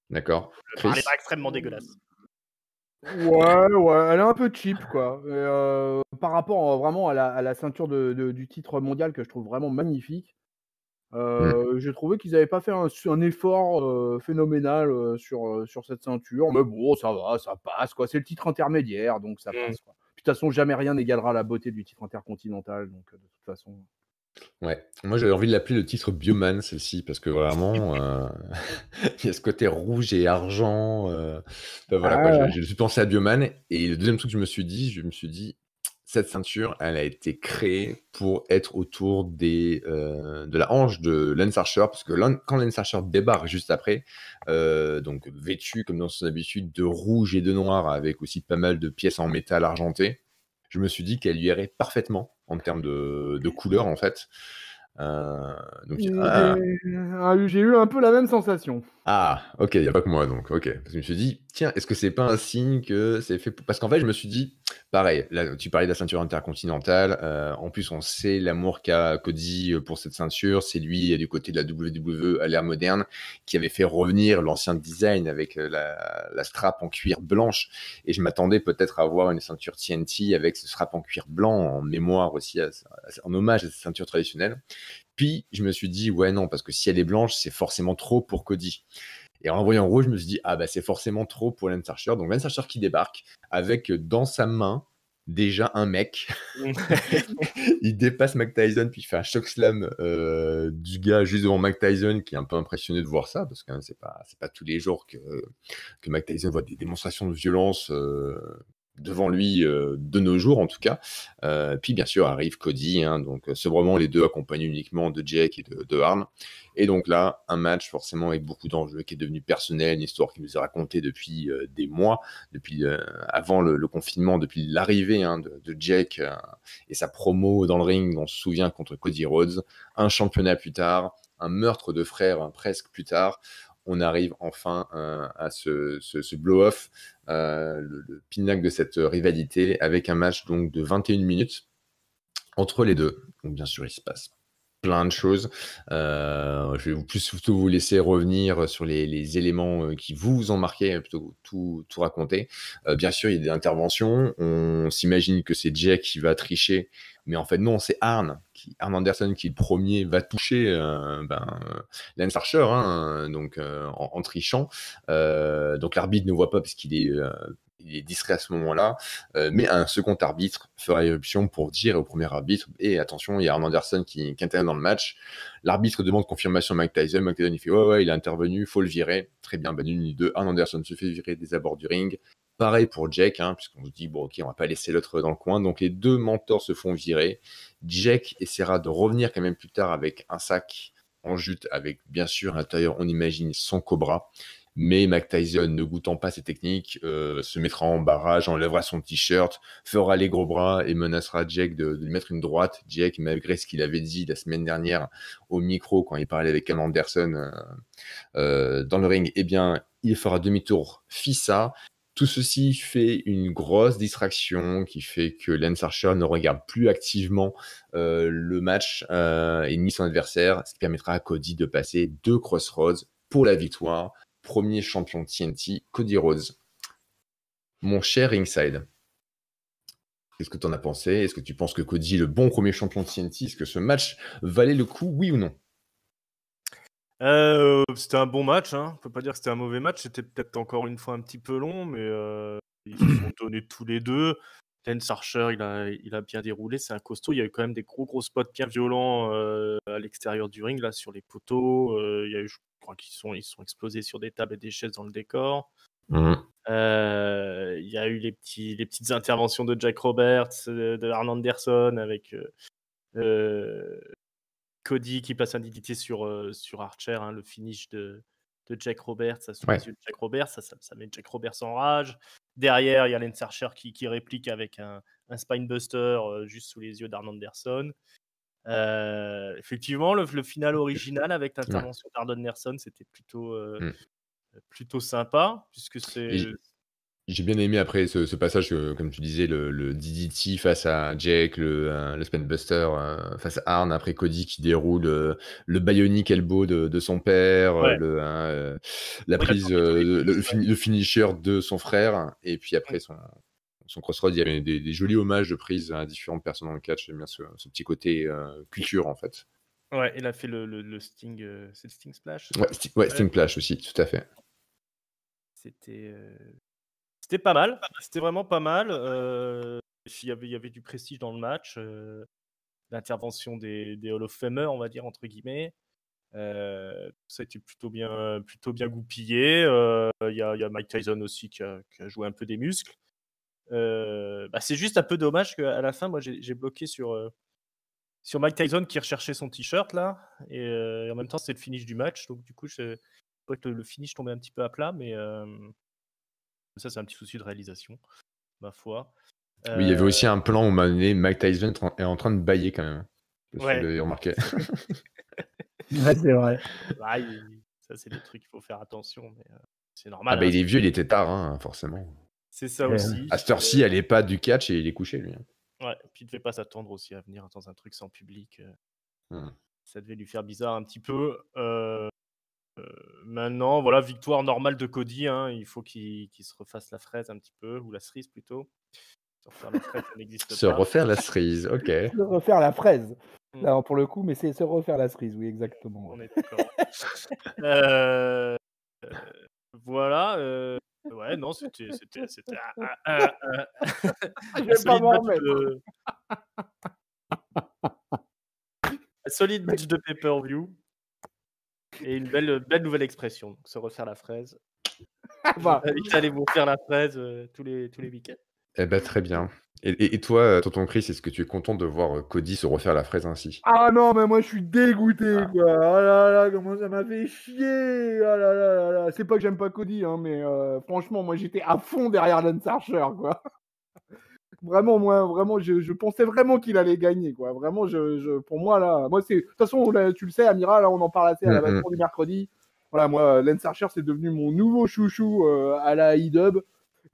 D'accord. Chris? Elle n'est pas extrêmement dégueulasse. Ouais, elle est un peu cheap, quoi. Par rapport vraiment à la ceinture du titre mondial que je trouve vraiment magnifique, j'ai trouvé qu'ils n'avaient pas fait un effort phénoménal sur cette ceinture. Mais bon, ça va, ça passe, quoi. C'est le titre intermédiaire, donc ça passe, quoi. Puis, de toute façon, jamais rien n'égalera la beauté du titre intercontinental, donc de toute façon. Ouais, moi j'avais envie de l'appeler le titre Bioman, celle-ci, parce que vraiment, il y a ce côté rouge et argent. Voilà, quoi, je suis pensé à Bioman, et le deuxième truc que je me suis dit, cette ceinture, elle a été créée pour être autour de la hanche de Lance Archer, parce que quand Lance Archer débarque juste après, donc vêtu comme dans son habitude de rouge et de noir, avec aussi pas mal de pièces en métal argenté, je me suis dit qu'elle lui irait parfaitement en termes de couleur, en fait. Donc, j'ai eu un peu la même sensation. Ah, ok, il n'y a pas que moi, donc, ok. Parce que je me suis dit, tiens, est-ce que c'est pas un signe que c'est fait Parce qu'en fait, je me suis dit, pareil, là, tu parlais de la ceinture intercontinentale, en plus, on sait l'amour qu'a Cody pour cette ceinture, c'est lui, du côté de la WWE à l'ère moderne, qui avait fait revenir l'ancien design avec la strap en cuir blanche, et je m'attendais peut-être à avoir une ceinture TNT avec ce strap en cuir blanc, en mémoire aussi, en hommage à cette ceinture traditionnelle. Puis, je me suis dit, ouais, non, parce que si elle est blanche, c'est forcément trop pour Cody. Et en voyant rouge, je me suis dit, ah bah c'est forcément trop pour Lance Archer. Donc Lance Archer qui débarque avec dans sa main déjà un mec. Il dépasse Mike Tyson, puis il fait un choc slam du gars juste devant Mike Tyson, qui est un peu impressionné de voir ça, parce que c'est pas tous les jours que Mike Tyson voit des démonstrations de violence devant lui de nos jours en tout cas. Puis bien sûr arrive Cody, hein, donc sobrement les deux accompagnés uniquement de Jake et de Arn. Et donc là, un match forcément avec beaucoup d'enjeux qui est devenu personnel, une histoire qui nous est racontée depuis des mois, depuis avant le confinement, depuis l'arrivée hein, de Jake et sa promo dans le ring, on se souvient, contre Cody Rhodes, un championnat plus tard, un meurtre de frères presque plus tard. On arrive enfin à ce blow-off, le pinacle de cette rivalité, avec un match donc de 21 minutes entre les deux. Donc bien sûr, il se passe plein de choses. Je vais plutôt vous laisser revenir sur les éléments qui vous ont marqué, plutôt tout raconter. Bien sûr, il y a des interventions. On s'imagine que c'est Jack qui va tricher, mais en fait non, c'est Arn Anderson qui le premier va toucher Lance Archer, hein, donc en trichant. Donc l'arbitre ne voit pas parce qu'il est distrait à ce moment-là, mais un second arbitre fera éruption pour dire au premier arbitre, et attention, il y a Arn Anderson qui intervient dans le match. L'arbitre demande confirmation à Mike Tyson. Mike Tyson, il fait ouais, il a intervenu, faut le virer. Très bien, ni une ni deux. Arn Anderson se fait virer des abords du ring. Pareil pour Jack, hein, puisqu'on se dit, bon, ok, on va pas laisser l'autre dans le coin. Donc les deux mentors se font virer. Jack essaiera de revenir quand même plus tard avec un sac en jute, avec bien sûr à l'intérieur, on imagine, son cobra. Mais Mike Tyson, ne goûtant pas ces techniques, se mettra en barrage, enlèvera son t-shirt, fera les gros bras et menacera Jack de lui mettre une droite. Jack, malgré ce qu'il avait dit la semaine dernière au micro quand il parlait avec Arn Anderson dans le ring, eh bien, il fera demi-tour, fit ça. Tout ceci fait une grosse distraction qui fait que Lance Archer ne regarde plus activement le match et ni son adversaire, ce qui permettra à Cody de passer 2 Crossroads pour la victoire. Premier champion TNT, Cody Rhodes. Mon cher Ringside, qu'est-ce que tu en as pensé? Est-ce que tu penses que Cody est le bon premier champion TNT? Est-ce que ce match valait le coup, oui ou non? C'était un bon match, hein. On peut pas dire que c'était un mauvais match. C'était peut-être encore une fois un petit peu long, mais ils se sont donnés tous les deux. Lance Archer, il a bien déroulé, c'est un costaud. Il y a eu quand même des gros spots bien violents à l'extérieur du ring, là, sur les poteaux. Il y a eu, je crois qu'ils sont explosés sur des tables et des chaises dans le décor. Il y a eu les petites interventions de Jack Roberts, de Arn Anderson, avec Cody qui place un DDT sur Archer, hein, le finish de Jack Roberts, ça sous les yeux de Jack Roberts, ça met Jack Roberts en rage. Derrière, il y a Lance Archer qui réplique avec un Spinebuster juste sous les yeux d'Arn Anderson. Effectivement, le final original avec l'intervention d'Arn Anderson, c'était plutôt sympa, puisque c'est... J'ai bien aimé après ce passage, comme tu disais, le DDT face à Jake, le Spinebuster face à Arn, après Cody qui déroule le Bionic Elbow de son père, la prise, le finisher de son frère, et puis après son crossroad. Il y avait des jolis hommages de prise à différentes personnes dans le catch. J'aime bien ce petit côté culture en fait. Ouais, il a fait le Sting, c'est le Sting Splash. Ouais, Sting Splash aussi, tout à fait. C'était pas mal, c'était vraiment pas mal. Il y avait du prestige dans le match, l'intervention des Hall of Famers, on va dire, entre guillemets. Ça a été plutôt bien goupillé. Il y a Mike Tyson aussi qui a joué un peu des muscles. C'est juste un peu dommage qu'à la fin, moi, j'ai bloqué sur Mike Tyson qui recherchait son t-shirt là, et en même temps c'est le finish du match, donc du coup le finish tombait un petit peu à plat, mais ça c'est un petit souci de réalisation, ma foi. Oui, il y avait aussi un plan où Mike Tyson est en train de bailler quand même. Je sais pas si vous l'avez remarqué. Ouais, c'est vrai. Ça c'est des trucs qu'il faut faire attention, mais c'est normal. Il est vieux, il était tard, hein, forcément. C'est ça aussi. À cette heure-ci, elle n'est pas du catch et il est couché, lui. Ouais, puis il ne devait pas s'attendre aussi à venir dans un truc sans public. Ça devait lui faire bizarre un petit peu. Maintenant, voilà, victoire normale de Cody. Hein, il faut qu'il se refasse la fraise un petit peu, ou la cerise plutôt. Se refaire la fraise, ça n'existe pas. Se refaire la cerise, ok. Se refaire la fraise. Alors pour le coup, mais c'est se refaire la cerise, oui, exactement. On est d'accord. Voilà. Ouais, non, c'était Je vais pas m'en remettre. Un solide match de pay-per-view et une belle nouvelle expression. Donc, se refaire la fraise. Allez vous faire la fraise tous les week-ends. Eh ben, très bien. Et toi, tonton Chris, est-ce que tu es content de voir Cody se refaire la fraise ainsi? Ah non, mais moi je suis dégoûté, quoi. Oh là là, comment ça m'a fait chier. Oh là là là là. C'est pas que j'aime pas Cody, hein, mais franchement, moi j'étais à fond derrière Lance Archer, quoi. Vraiment, moi, vraiment, je pensais vraiment qu'il allait gagner, quoi. Vraiment, pour moi, là, moi, c'est. De toute façon, là, tu le sais, Amira, là, on en parle assez à la Mmh. baston du mercredi. Voilà, moi, Lance Archer, c'est devenu mon nouveau chouchou à la IW.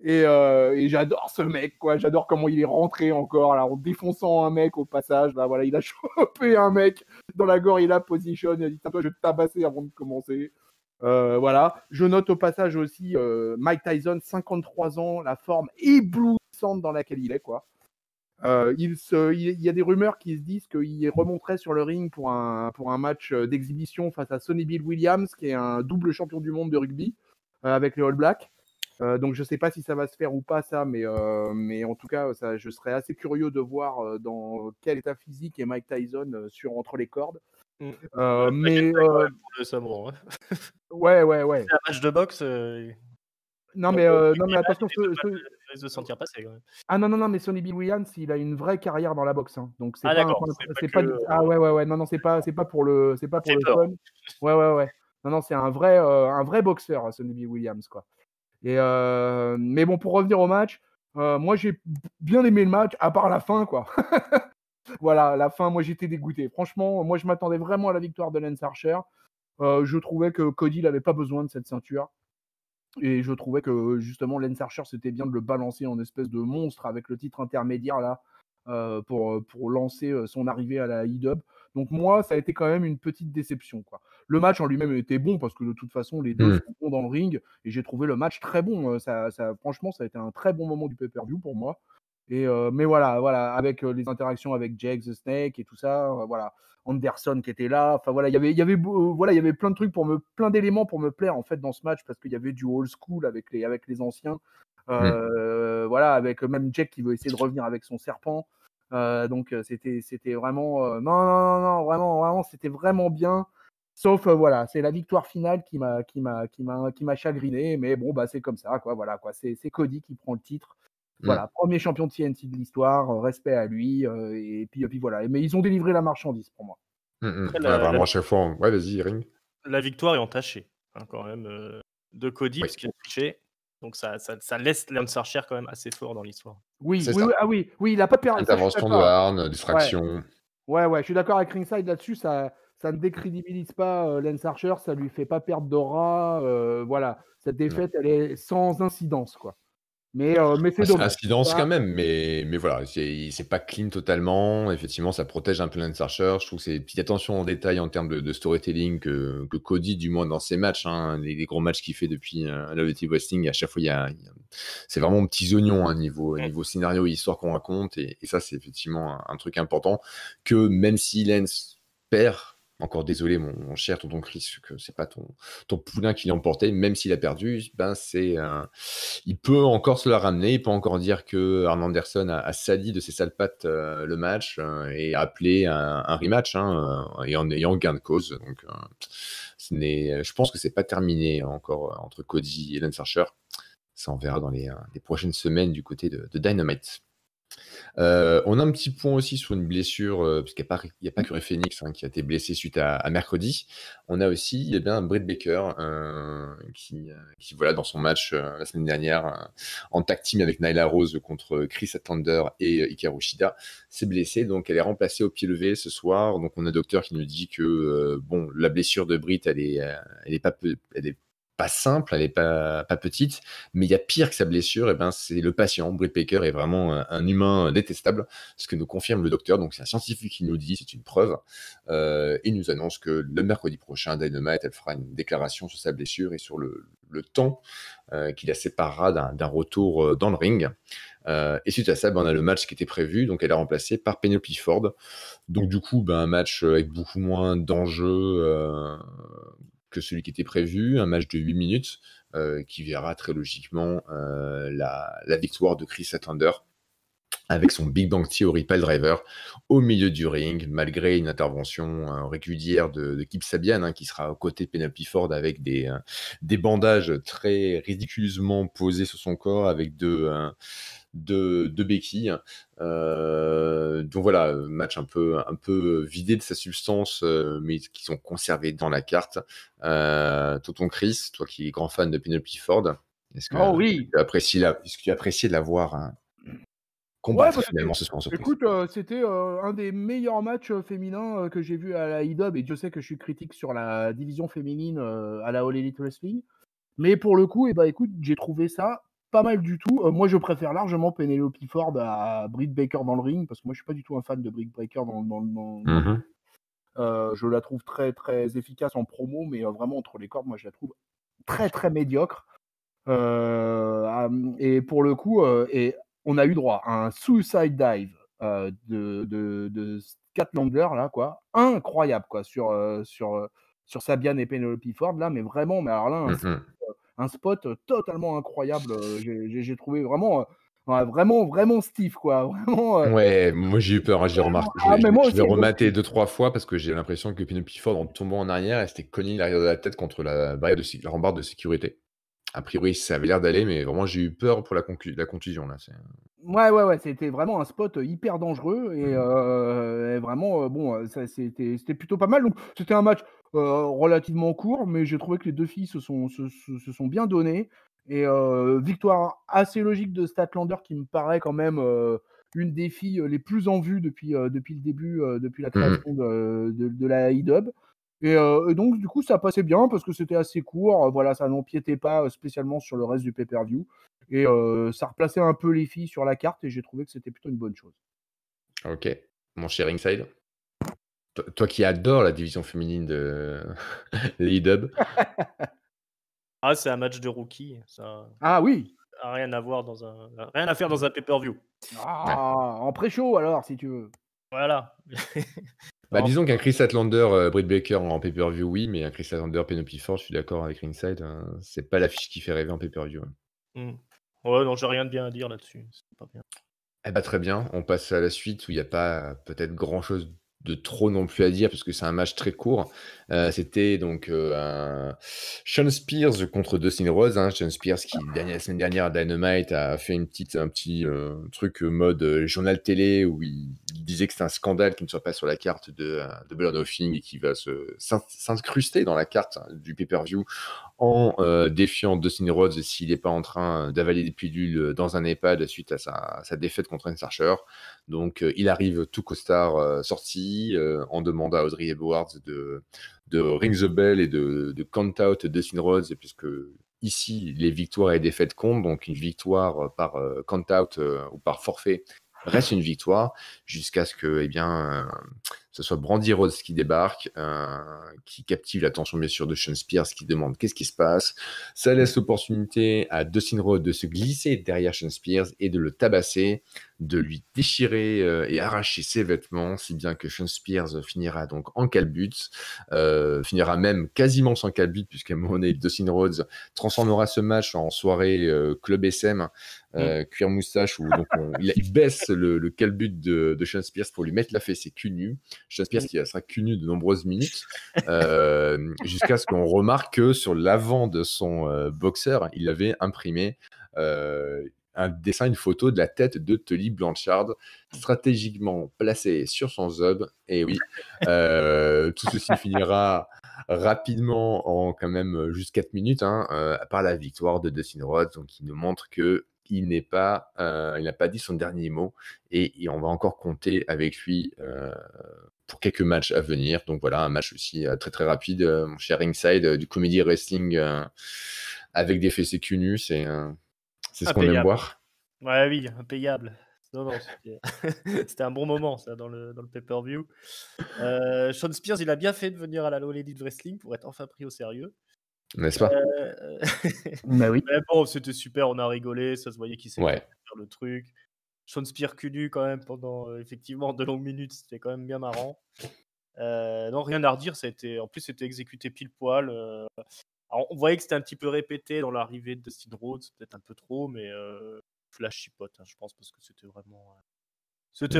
Et j'adore ce mec, quoi. J'adore comment il est rentré encore, là, en défonçant un mec au passage. Là, voilà, il a chopé un mec dans la gorilla position. Il a dit, toi, je vais te tabasser avant de commencer. Voilà. Je note au passage aussi Mike Tyson, 53 ans, la forme éblouissante dans laquelle il est, quoi. Il y a des rumeurs qui se disent qu'il remonterait sur le ring pour un match d'exhibition face à Sonny Bill Williams, qui est un double champion du monde de rugby avec les All Blacks. Donc je ne sais pas si ça va se faire ou pas ça, mais en tout cas, je serais assez curieux de voir dans quel état physique est Mike Tyson entre les cordes. Mmh. Mais Quand même pour le samouraï, hein. ouais. C'est un match de boxe, Non, donc mais rugby match, attention, il risque de se sentir passer quand même. ah non, mais Sonny Bill Williams, il a une vraie carrière dans la boxe, hein. Donc c'est Ah pas d'accord, c'est c'est pas pas que, ah ouais, non, c'est pas pour le fait peur. fun. Ouais. Non, c'est un vrai boxeur, Sonny Bill Williams, quoi. Mais bon, pour revenir au match, moi j'ai bien aimé le match, à part la fin, quoi. Voilà, la fin, moi j'étais dégoûté. Franchement, moi je m'attendais vraiment à la victoire de Lance Archer. Je trouvais que Cody n'avait pas besoin de cette ceinture. Et je trouvais que justement Lance Archer, c'était bien de le balancer en espèce de monstre avec le titre intermédiaire là, pour lancer son arrivée à la IW. Donc moi, ça a été quand même une petite déception, quoi. Le match en lui-même était bon parce que de toute façon, les deux Mmh. sont bons dans le ring et j'ai trouvé le match très bon. Franchement, ça a été un très bon moment du pay-per-view pour moi. Mais voilà, avec les interactions avec Jake the Snake et tout ça, voilà. Anderson qui était là. Enfin voilà, il y avait plein de trucs plein d'éléments pour me plaire en fait dans ce match parce qu'il y avait du old school avec les anciens. Voilà, avec même Jack qui veut essayer de revenir avec son serpent. Donc c'était vraiment non, vraiment c'était vraiment bien. Sauf voilà, c'est la victoire finale qui m'a chagriné. Mais bon bah c'est comme ça, quoi. Voilà, quoi. C'est Cody qui prend le titre. Voilà, premier champion de TNT de l'histoire, respect à lui, et puis voilà. Mais ils ont délivré la marchandise pour moi. Après Ouais, vraiment à chaque fois, ouais, vas-y, Ring. la victoire est entachée, hein, quand même, de Cody Oui. parce qu'il a triché. Donc ça laisse Lance Archer quand même assez fort dans l'histoire. Oui, C'est ça. oui, il a pas perdu. Ça, je suis Intervention de d'accord. Arn, distraction. Ouais, je suis d'accord avec Ringside là-dessus. Ça ne décrédibilise pas Lance Archer, ça lui fait pas perdre d'aura. Voilà, cette défaite, elle est sans incidence, quoi. Mais c'est C'est dommage. incidence Ça, quand même, mais voilà, c'est pas clean totalement. Effectivement, ça protège un peu Lance Archer. Je trouve que c'est une petite attention en détail en termes de storytelling que Cody, du moins dans ses matchs, hein, les gros matchs qu'il fait depuis Love Wrestling, à chaque fois, c'est vraiment petits oignons, hein, niveau scénario et histoire qu'on raconte. Et ça, c'est effectivement un truc important que même si Lance perd, encore désolé, mon cher tonton Chris, que c'est pas ton poulain qui l'a emporté, même s'il a perdu, ben il peut encore se la ramener, il peut encore dire que Arn Anderson a sali de ses sales pattes le match et appeler un rematch et en ayant gain de cause. Donc, je pense que c'est pas terminé encore entre Cody et Lance Archer. Ça, on verra dans les prochaines semaines du côté de Dynamite. On a un petit point aussi sur une blessure, parce qu'il n'y a pas que Ray Phoenix qui a été blessé suite à mercredi. On a aussi Britt Baker qui voilà, dans son match la semaine dernière en tag team avec Nyla Rose contre Chris Statlander et Hikaru Shida, s'est blessée, donc elle est remplacée au pied levé ce soir. Donc on a un docteur qui nous dit que bon, la blessure de Britt, elle est pas simple, elle est pas petite, mais il y a pire que sa blessure, et ben c'est le patient. Britt Baker est vraiment un humain détestable, ce que nous confirme le docteur. Donc c'est un scientifique qui nous le dit, c'est une preuve. Il nous annonce que le mercredi prochain, Dynamite, elle fera une déclaration sur sa blessure et sur le temps qui la séparera d'un retour dans le ring. Et suite à ça, on a le match qui était prévu, donc elle est remplacée par Penelope Ford. Donc du coup, un match avec beaucoup moins d'enjeux que celui qui était prévu, un match de 8 minutes qui verra très logiquement la victoire de Chris Statlander avec son Big Bang Theory Pile Driver au milieu du ring, malgré une intervention régulière de Kip Sabian, qui sera aux côtés de Penelope Ford avec des bandages très ridiculeusement posés sur son corps, avec deux de Becky. Donc voilà, match un peu vidé de sa substance, mais qu'ils ont conservé dans la carte. Tonton Chris, toi qui es grand fan de Penelope Ford, est-ce que Oh oui. tu apprécies de la voir Ouais, combattre bah, finalement ce soir en surprise? écoute, c'était, un des meilleurs matchs, féminins, que j'ai vu à la IW et Dieu sait que je suis critique sur la division féminine, à la All Elite Wrestling. Mais pour le coup, écoute, j'ai trouvé ça pas mal du tout. Moi, je préfère largement Penelope Ford à Britt Baker dans le ring parce que moi, je suis pas du tout un fan de Britt Baker dans Mhm. je la trouve très, très efficace en promo, mais vraiment entre les cordes, moi, je la trouve très, très médiocre. Et pour le coup, on a eu droit à un suicide dive de Scott Langler, là, quoi. Incroyable, quoi, sur Sabian et Penelope Ford, là, mais vraiment, mais alors là, Mhm. un spot totalement incroyable. J'ai trouvé vraiment, ouais, vraiment, vraiment stiff, quoi. Vraiment. Ouais, moi j'ai eu peur, hein, j'ai remarqué. Ah, mais moi Je l'ai aussi, moi rematé aussi. 2-3 fois parce que j'ai l'impression que Penelope Ford, en tombant en arrière, elle s'était cognée l'arrière de la tête contre la barrière la rambarde de sécurité. A priori, ça avait l'air d'aller, mais vraiment, j'ai eu peur pour la contusion, là. Ouais, c'était vraiment un spot hyper dangereux et vraiment, bon, c'était plutôt pas mal. Donc, c'était un match relativement court, mais j'ai trouvé que les deux filles se sont bien données. Et victoire assez logique de Statlander, qui me paraît quand même une des filles les plus en vue depuis le début, depuis la Mhm. création de la IW. Et donc, du coup, ça passait bien parce que c'était assez court. Voilà, ça n'empiétait pas spécialement sur le reste du pay-per-view. Et ça replaçait un peu les filles sur la carte et j'ai trouvé que c'était plutôt une bonne chose. Ok. Mon cher Ringside. Toi qui adores la division féminine de l'AEW. Ah, c'est un match de rookie, ça Ah oui! a rien à faire dans un pay-per-view. Ouais. Ah, en pré-show alors, si tu veux. Voilà. Bah, Non, disons qu'un Chris Statlander, Britt Baker en pay-per-view, oui, mais un Chris Statlander, Penelope Ford, je suis d'accord avec Ringside, c'est pas l'affiche qui fait rêver en pay-per-view. mmh. Ouais, non, j'ai rien de bien à dire là-dessus, c'est pas bien. Eh bah, très bien, on passe à la suite où il y a pas peut-être grand-chose de trop non plus à dire parce que c'est un match très court. C'était donc, un Shawn Spears contre Dustin Rhodes, hein. Shawn Spears qui la semaine dernière à Dynamite a fait un petit, truc, mode, journal télé où il disait que c'était un scandale qu'il ne soit pas sur la carte de Double or Nothing et qu'il va s'incruster dans la carte du pay-per-view en défiant Dustin Rhodes s'il n'est pas en train d'avaler des pilules dans un EHPAD suite à sa défaite contre Lance Archer. Donc il arrive tout costard sorti, en demandant à Audrey Edwards de ring the bell et de count out Dustin Rhodes, puisque ici les victoires et défaites comptent, donc une victoire par count out ou par forfait reste une victoire jusqu'à ce que ce soit Brandy Rhodes qui débarque, qui captive l'attention bien sûr de Shawn Spears, qui demande qu'est-ce qui se passe. Ça laisse l'opportunité à Dustin Rhodes de se glisser derrière Shawn Spears et de le tabasser, de lui déchirer et arracher ses vêtements, si bien que Shawn Spears finira donc en calbut, finira même quasiment sans calbut, puisqu'à un moment donné, Dustin Rhodes transformera ce match en soirée Club SM, cuir moustache, où donc il baisse le calbut de Shawn Spears pour lui mettre la fessée cul nu. Shawn Spears qui sera cul nu de nombreuses minutes, jusqu'à ce qu'on remarque que sur l'avant de son boxer, il avait imprimé un dessin, une photo de la tête de Tully Blanchard, stratégiquement placée sur son zob. Et oui, tout ceci finira rapidement en quand même juste 4 minutes, par la victoire de Dustin Rhodes, donc il nous montre que il n'a pas dit son dernier mot et on va encore compter avec lui pour quelques matchs à venir. Donc voilà, un match aussi très très rapide, mon cher Ringside, du comedy wrestling avec des fessées cul nus, c'est ce qu'on aime Impayable. voir. Ouais, oui, impayable. Non, c'était c'était un bon moment ça dans le pay-per-view. Shawn Spears, il a bien fait de venir à la All Elite Wrestling pour être enfin pris au sérieux. N'est-ce pas? Heu, Bah oui. mais bon, c'était super, on a rigolé, ça se voyait qu'il s'éclatait Ouais. à faire le truc. Shawn Spears cul nu quand même pendant, effectivement de longues minutes, c'était quand même bien marrant. Non, rien à redire, en plus, c'était exécuté pile poil, alors on voyait que c'était un petit peu répété dans l'arrivée de Dustin Rhodes, peut-être un peu trop, mais flashy pote, je pense, parce que c'était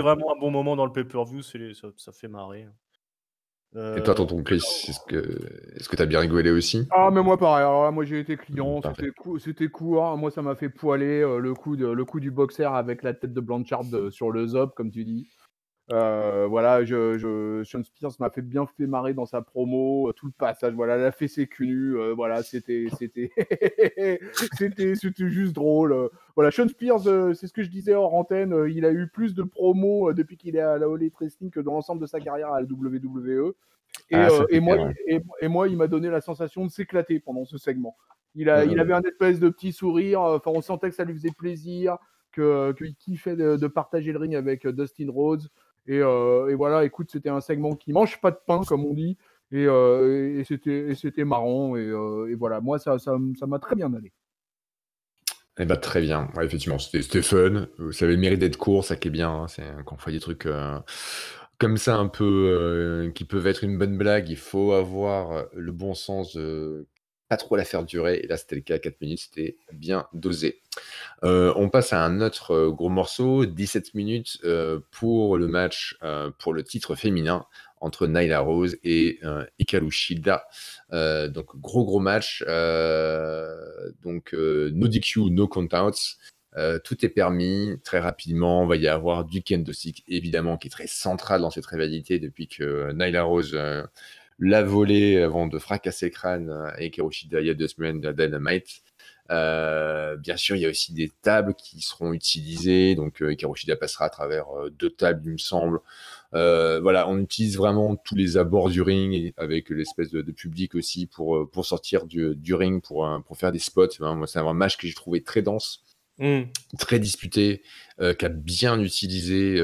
vraiment un bon moment dans le pay-per-view, ça fait marrer, hein. Et toi, Euh, tonton Chris, est-ce que t'as bien rigolé aussi? Ah, mais moi pareil, alors là, moi j'ai été client, Parfait. c'était court, moi ça m'a fait poiler le coup du boxer avec la tête de Blanchard sur le zob, comme tu dis. Voilà, Sean Spears m'a bien fait marrer dans sa promo, tout le passage, voilà, la fessée cul nu, voilà, c'était juste drôle. Voilà, Sean Spears, c'est ce que je disais hors antenne, il a eu plus de promos depuis qu'il est à la All Elite Wrestling que dans l'ensemble de sa carrière à la WWE. Ah, ça c'est clair, ouais. Et moi, il m'a donné la sensation de s'éclater pendant ce segment. Il Mhm. avait un espèce de petit sourire, enfin, on sentait que ça lui faisait plaisir, qu'il kiffait de partager le ring avec Dustin Rhodes. Et voilà, écoute, c'était un segment qui mange pas de pain, comme on dit, et c'était marrant. Et voilà, moi, ça m'a très bien allé. Eh ben, très bien. Ouais, effectivement, c'était fun. Ça avait le mérite d'être court, ça qui est bien, hein. C'est quand on fait des trucs comme ça, un peu qui peuvent être une bonne blague, il faut avoir le bon sens de pas trop la faire durer. Et là, c'était le cas à 4 minutes, c'était bien dosé. On passe à un autre gros morceau, 17 minutes pour le match pour le titre féminin entre Nyla Rose et Hikaru Shida. Donc gros match. Donc no DQ, no countouts. Tout est permis très rapidement. On va y avoir du kendo stick évidemment qui est très central dans cette rivalité depuis que Nyla Rose l'a volé avant de fracasser le crâne à Hikaru Shida il y a 2 semaines de Dynamite. Bien sûr, il y a aussi des tables qui seront utilisées. Donc, Hikaru Shida passera à travers 2 tables, il me semble. Voilà, on utilise vraiment tous les abords du ring et avec l'espèce de public aussi pour sortir du ring, pour faire des spots. Moi, c'est un match que j'ai trouvé très dense, très disputé, qui a bien utilisé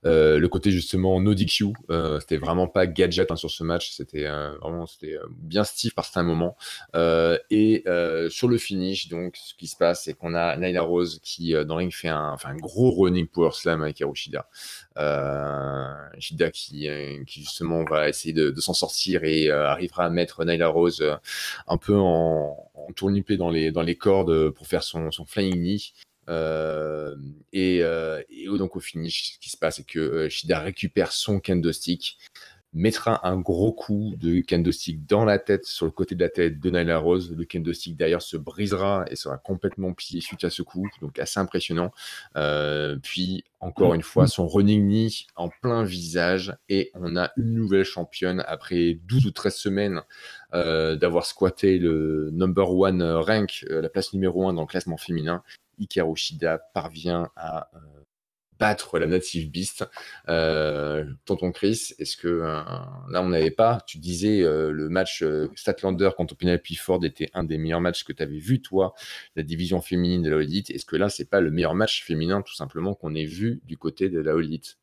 le côté justement no DQ. C'était vraiment pas gadget sur ce match, c'était bien Steve par certains moments. Et sur le finish, donc ce qui se passe, c'est qu'on a Nyla Rose qui dans le ring fait un gros running power slam avec Hikaru Shida. Shida qui justement va essayer de s'en sortir et arrivera à mettre Nyla Rose un peu en tourniquet dans les cordes pour faire son flying knee. Et donc au finish, ce qui se passe, c'est que Shida récupère son kendo stick, mettra un gros coup de kendo stick dans la tête, sur le côté de la tête de Nyla Rose. Le kendo stick d'ailleurs se brisera et sera complètement plié suite à ce coup, donc assez impressionnant. Puis encore une fois, son running knee en plein visage, et on a une nouvelle championne après 12 ou 13 semaines d'avoir squatté le number one rank, la place numéro 1 dans le classement féminin. Hikaru Shida parvient à battre la Native Beast. Tonton Chris, est-ce que là on n'avait pas, tu disais le match Statlander contre Penelope Ford était un des meilleurs matchs que tu avais vu toi, la division féminine de la All Elite. Est-ce que là c'est pas le meilleur match féminin tout simplement qu'on ait vu du côté de la All Elite?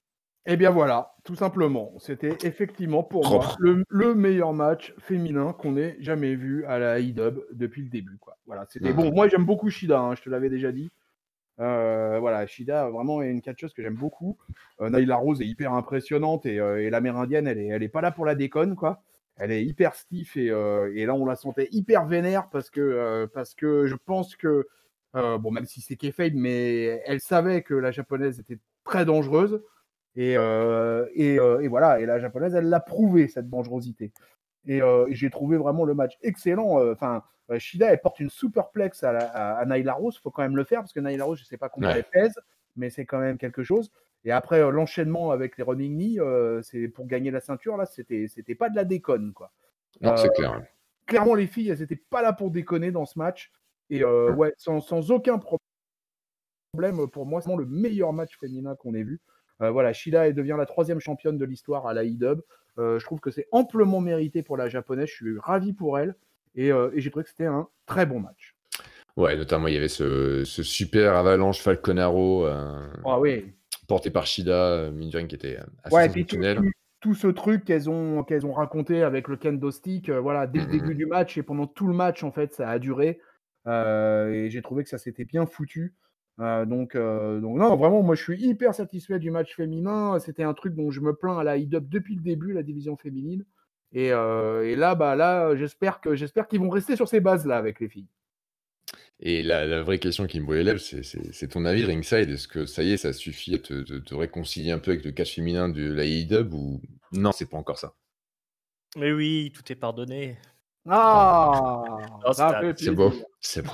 Eh bien voilà, tout simplement. C'était effectivement pour moi Propre. le meilleur match féminin qu'on ait jamais vu à la IW depuis le début, quoi. Voilà, c'était bon. Moi, j'aime beaucoup Shida, hein, je te l'avais déjà dit. Voilà, Shida vraiment est une catcheuse que j'aime beaucoup. Nyla Rose est hyper impressionnante et l'Amérindienne, elle est pas là pour la déconne, quoi. Elle est hyper stiff et là on la sentait hyper vénère parce que je pense que bon, même si c'est kayfabe, mais elle savait que la japonaise était très dangereuse. Et voilà, et la japonaise, elle l'a prouvé, cette dangerosité. Et j'ai trouvé vraiment le match excellent. Enfin, Shida, elle porte une superplex à Nyla Rose, il faut quand même le faire, parce que Nyla Rose, je ne sais pas combien Ouais. elle pèse, mais c'est quand même quelque chose. Et après, l'enchaînement avec les running knee, c'est pour gagner la ceinture, là, c'était pas de la déconne, quoi. Non, Euh, c'est clair. Clairement, les filles, elles n'étaient pas là pour déconner dans ce match. Et ouais, sans aucun problème, pour moi, c'est vraiment le meilleur match féminin qu'on ait vu. Voilà, Shida, elle devient la 3e championne de l'histoire à la IW. Je trouve que c'est amplement mérité pour la japonaise. Je suis ravi pour elle. Et j'ai trouvé que c'était un très bon match. Ouais, notamment il y avait ce super avalanche Falconaro Ah oui. porté par Shida, mine de rien, qui était assez Ouais, et puis sensationnel. tout ce truc qu'elles ont raconté avec le kendo stick, voilà, dès le début du match et pendant tout le match, en fait, ça a duré. Et j'ai trouvé que ça s'était bien foutu. Donc non, vraiment, moi, je suis hyper satisfait du match féminin. C'était un truc dont je me plains à la IW depuis le début, la division féminine. Et là, j'espère qu'ils vont rester sur ces bases-là avec les filles. Et la vraie question qui me brûle les lèvres, c'est ton avis ringside. Est-ce que ça y est, ça suffit à te réconcilier un peu avec le catch féminin de la AEW ou non, c'est pas encore ça? Mais oui, tout est pardonné. Ah, Non, ça fait C'est beau, plaisir. c'est beau.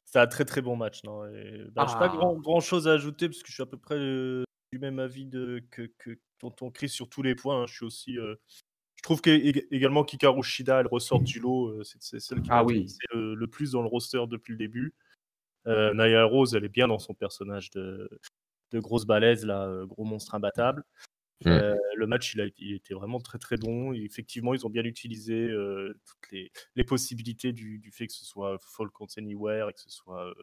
C'était un très très bon match. Non, j'ai pas grand chose à ajouter parce que je suis à peu près du même avis que tonton Chris sur tous les points. Je suis aussi. Je trouve également qu'Hikaru Shida, elle ressort du lot. C'est celle qui m'a intéressé le plus dans le roster depuis le début. Nia Rose, elle est bien dans son personnage de grosse balèze, là, gros monstre imbattable. Le match, il était vraiment très très bon. Et effectivement, ils ont bien utilisé toutes les possibilités du fait que ce soit Fall Count Anywhere et que ce soit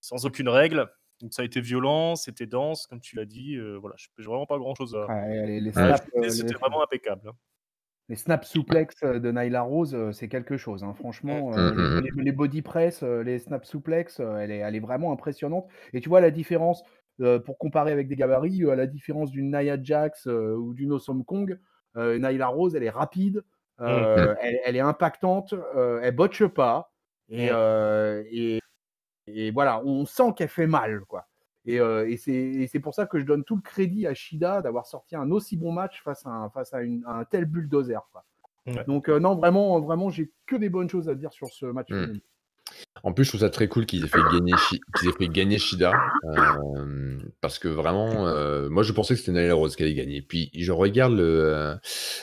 sans aucune règle. Donc ça a été violent, c'était dense, comme tu l'as dit. Voilà, j'ai vraiment pas grand chose à ajouter. C'était vraiment impeccable. Les snap suplex de Nyla Rose, c'est quelque chose. Hein. Franchement, les body press, les snap suplex, elle est vraiment impressionnante. Et tu vois la différence, pour comparer avec des gabarits, à la différence d'une Nia Jax ou d'une Awesome Kong, Nyla Rose, elle est rapide, elle est impactante, elle botche pas. Et voilà, on sent qu'elle fait mal, quoi. Et c'est pour ça que je donne tout le crédit à Shida d'avoir sorti un aussi bon match face à un tel bulldozer, quoi. Ouais. Donc non, vraiment, j'ai que des bonnes choses à dire sur ce match. En plus, je trouve ça très cool qu'ils aient fait gagner Shida, parce que vraiment, moi je pensais que c'était Nyla Rose qui allait gagner. Puis je regarde le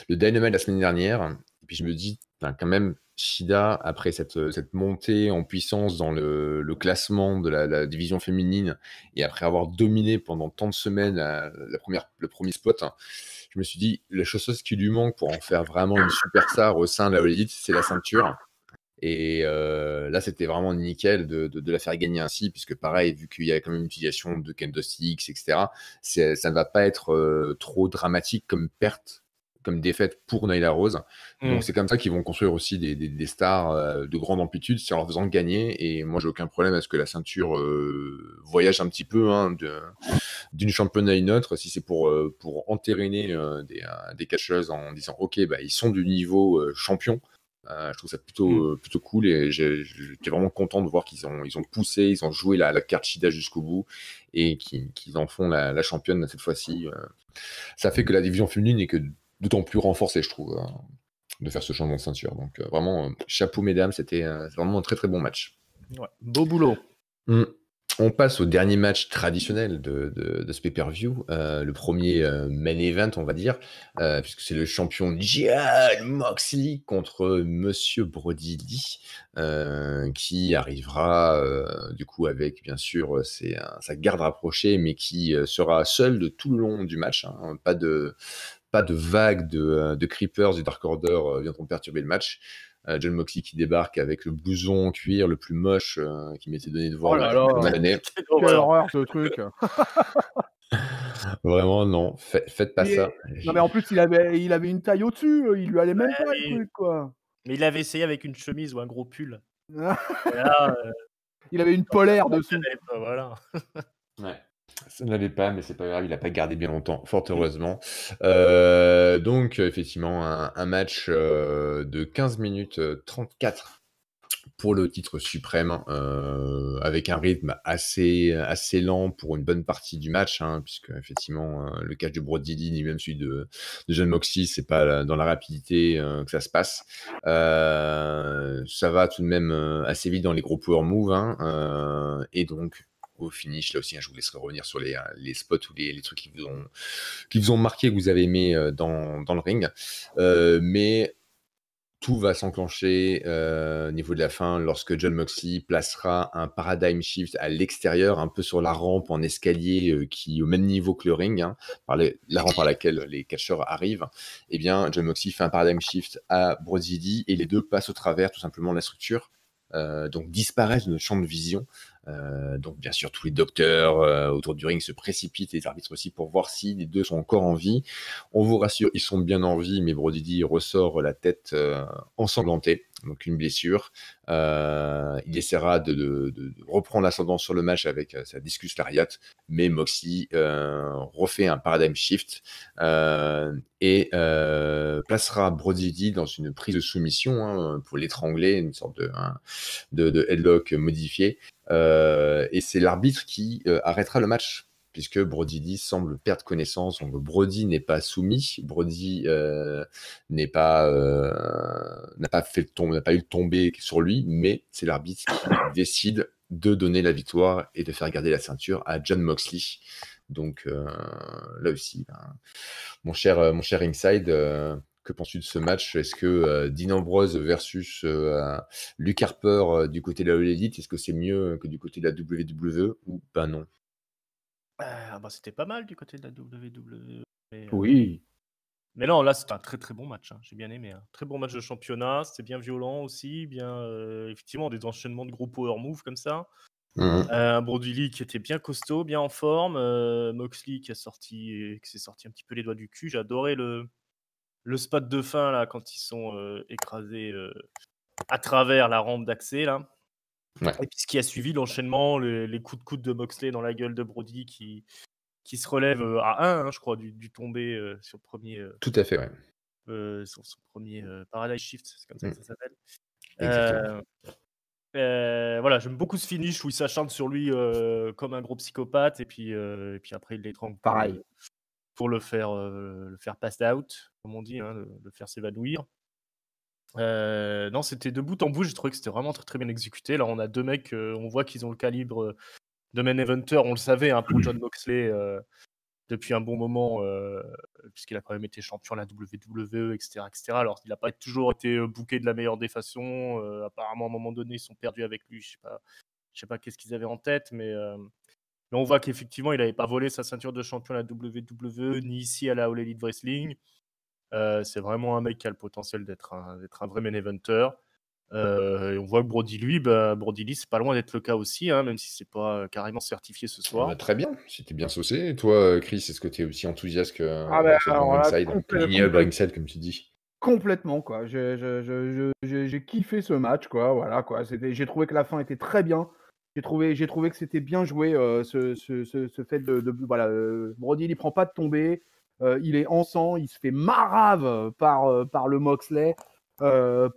Dynamite la semaine dernière, et puis je me dis, quand même, Shida, après cette montée en puissance dans le classement de la division féminine, et après avoir dominé pendant tant de semaines le premier spot, je me suis dit, la chose qui lui manque pour en faire vraiment une superstar au sein de la Elite, c'est la ceinture. Et là, c'était vraiment nickel de la faire gagner ainsi, puisque pareil, vu qu'il y a quand même une utilisation de Kendo Sticks, etc., ça ne va pas être trop dramatique comme perte, comme défaite pour Nyla Rose. Donc c'est comme ça qu'ils vont construire aussi des stars de grande amplitude, c'est en leur faisant gagner. Et moi, j'ai aucun problème à ce que la ceinture voyage un petit peu d'une championne à une autre, si c'est pour entériner des catcheuses en disant, ok, bah, ils sont du niveau champion. Je trouve ça plutôt cool, et j'étais vraiment content de voir qu'ils ont poussé, ils ont joué la carte Shida jusqu'au bout, et qu'ils en font la championne cette fois-ci. Ça fait que la division féminine est que d'autant plus renforcée, je trouve, de faire ce changement de ceinture. Donc vraiment, chapeau mesdames, c'était vraiment un très très bon match. Ouais, beau boulot. On passe au dernier match traditionnel de ce pay-per-view, le premier main event, on va dire, puisque c'est le champion Jon Moxley contre Monsieur Brody Lee, qui arrivera du coup avec bien sûr sa garde rapprochée, mais qui sera seul de tout le long du match. Hein, pas de vague de Creepers et Dark Order viendront perturber le match. Jon Moxley qui débarque avec le blouson en cuir le plus moche qui m'était donné de voir pendant l'année. Quelle horreur ce truc. Vraiment, non. Faites pas ça. Non, mais en plus, il avait une taille au-dessus. Il lui allait même pas, le truc, quoi. Mais il avait essayé avec une chemise ou un gros pull. Là, il avait une polaire dessous. Voilà. Ouais. Ça n'avait pas, mais c'est pas grave, il n'a pas gardé bien longtemps, fort heureusement. Donc, effectivement, un match de 15 minutes 34 pour le titre suprême, avec un rythme assez lent pour une bonne partie du match, hein, puisque effectivement le catch de Brody Lee ni même celui de Jon Moxley, c'est pas dans la rapidité que ça se passe. Ça va tout de même assez vite dans les gros power moves, hein, et donc au finish, là aussi, hein, je vous laisserai revenir sur les spots ou les trucs qui vous ont marqué, que vous avez aimé dans le ring, mais tout va s'enclencher au niveau de la fin lorsque Jon Moxley placera un paradigm shift à l'extérieur, un peu sur la rampe en escalier qui est au même niveau que le ring, hein, la rampe par laquelle les catcheurs arrivent. Eh bien, Jon Moxley fait un paradigm shift à Brody Lee et les deux passent au travers tout simplement de la structure. Donc disparaissent de notre champ de vision. Donc bien sûr, tous les docteurs autour du ring se précipitent, les arbitres aussi, pour voir si les deux sont encore en vie. On vous rassure, ils sont bien en vie, mais Brody Lee ressort la tête ensanglantée, donc une blessure. Il essaiera de reprendre l'ascendant sur le match avec sa discus lariat, mais Moxley refait un paradigm shift et placera Brody Lee dans une prise de soumission pour l'étrangler, une sorte de headlock modifié. Et c'est l'arbitre qui arrêtera le match, puisque Brody Lee semble perdre connaissance. Donc Brody n'est pas soumis, Brody n'a pas eu le tombé sur lui, mais c'est l'arbitre qui décide de donner la victoire et de faire garder la ceinture à Jon Moxley. Donc là aussi, mon cher Ringside, que penses-tu de ce match? Est-ce que Dean Ambrose versus Luke Harper du côté de la All Elite, est-ce que c'est mieux que du côté de la WWE ou pas? Non. C'était pas mal du côté de la WWE. Oui. Mais non, là, c'était un très très bon match. J'ai bien aimé. Très bon match de championnat. C'était bien violent aussi. Effectivement, des enchaînements de gros power moves comme ça. Brody Lee qui était bien costaud, bien en forme. Moxley qui s'est sorti un petit peu les doigts du cul. J'ai adoré le spot de fin là, quand ils sont écrasés à travers la rampe d'accès là. Ouais. Et puis ce qui a suivi, l'enchaînement, les coups de coude de Moxley dans la gueule de Brody qui se relève à 1, je crois, du tombé sur le premier. Tout à fait, ouais. Sur son premier Paradise Shift, c'est comme ça que ça s'appelle. Exactement. Voilà, j'aime beaucoup ce finish où il s'acharne sur lui comme un gros psychopathe et puis après il l'étrangle Pareil. pour le faire pass out, comme on dit, le faire s'évanouir. Non, c'était de bout en bout, j'ai trouvé que c'était vraiment très très bien exécuté. Là, on a deux mecs, on voit qu'ils ont le calibre de main eventer, on le savait pour Jon Moxley depuis un bon moment, puisqu'il a quand même été champion à la WWE, etc. Alors, il n'a pas toujours été booké de la meilleure des façons. Apparemment, à un moment donné, ils sont perdus avec lui. Je sais pas qu'est-ce qu'ils avaient en tête, mais on voit qu'effectivement, il n'avait pas volé sa ceinture de champion à la WWE, ni ici à la All Elite Wrestling. C'est vraiment un mec qui a le potentiel d'être un vrai main eventer. Et on voit que Brody Lee, c'est pas loin d'être le cas aussi, même si c'est pas carrément certifié ce soir. Très bien, c'était bien saucé. Et toi, Chris, est-ce que tu es aussi enthousiaste que Ringside, Ringside, comme tu dis? Complètement, quoi. J'ai kiffé ce match, quoi. Voilà, quoi. J'ai trouvé que la fin était très bien. J'ai trouvé que c'était bien joué, ce fait de voilà, Brody, il prend pas de tombée. Il est en sang, il se fait marave par le Moxley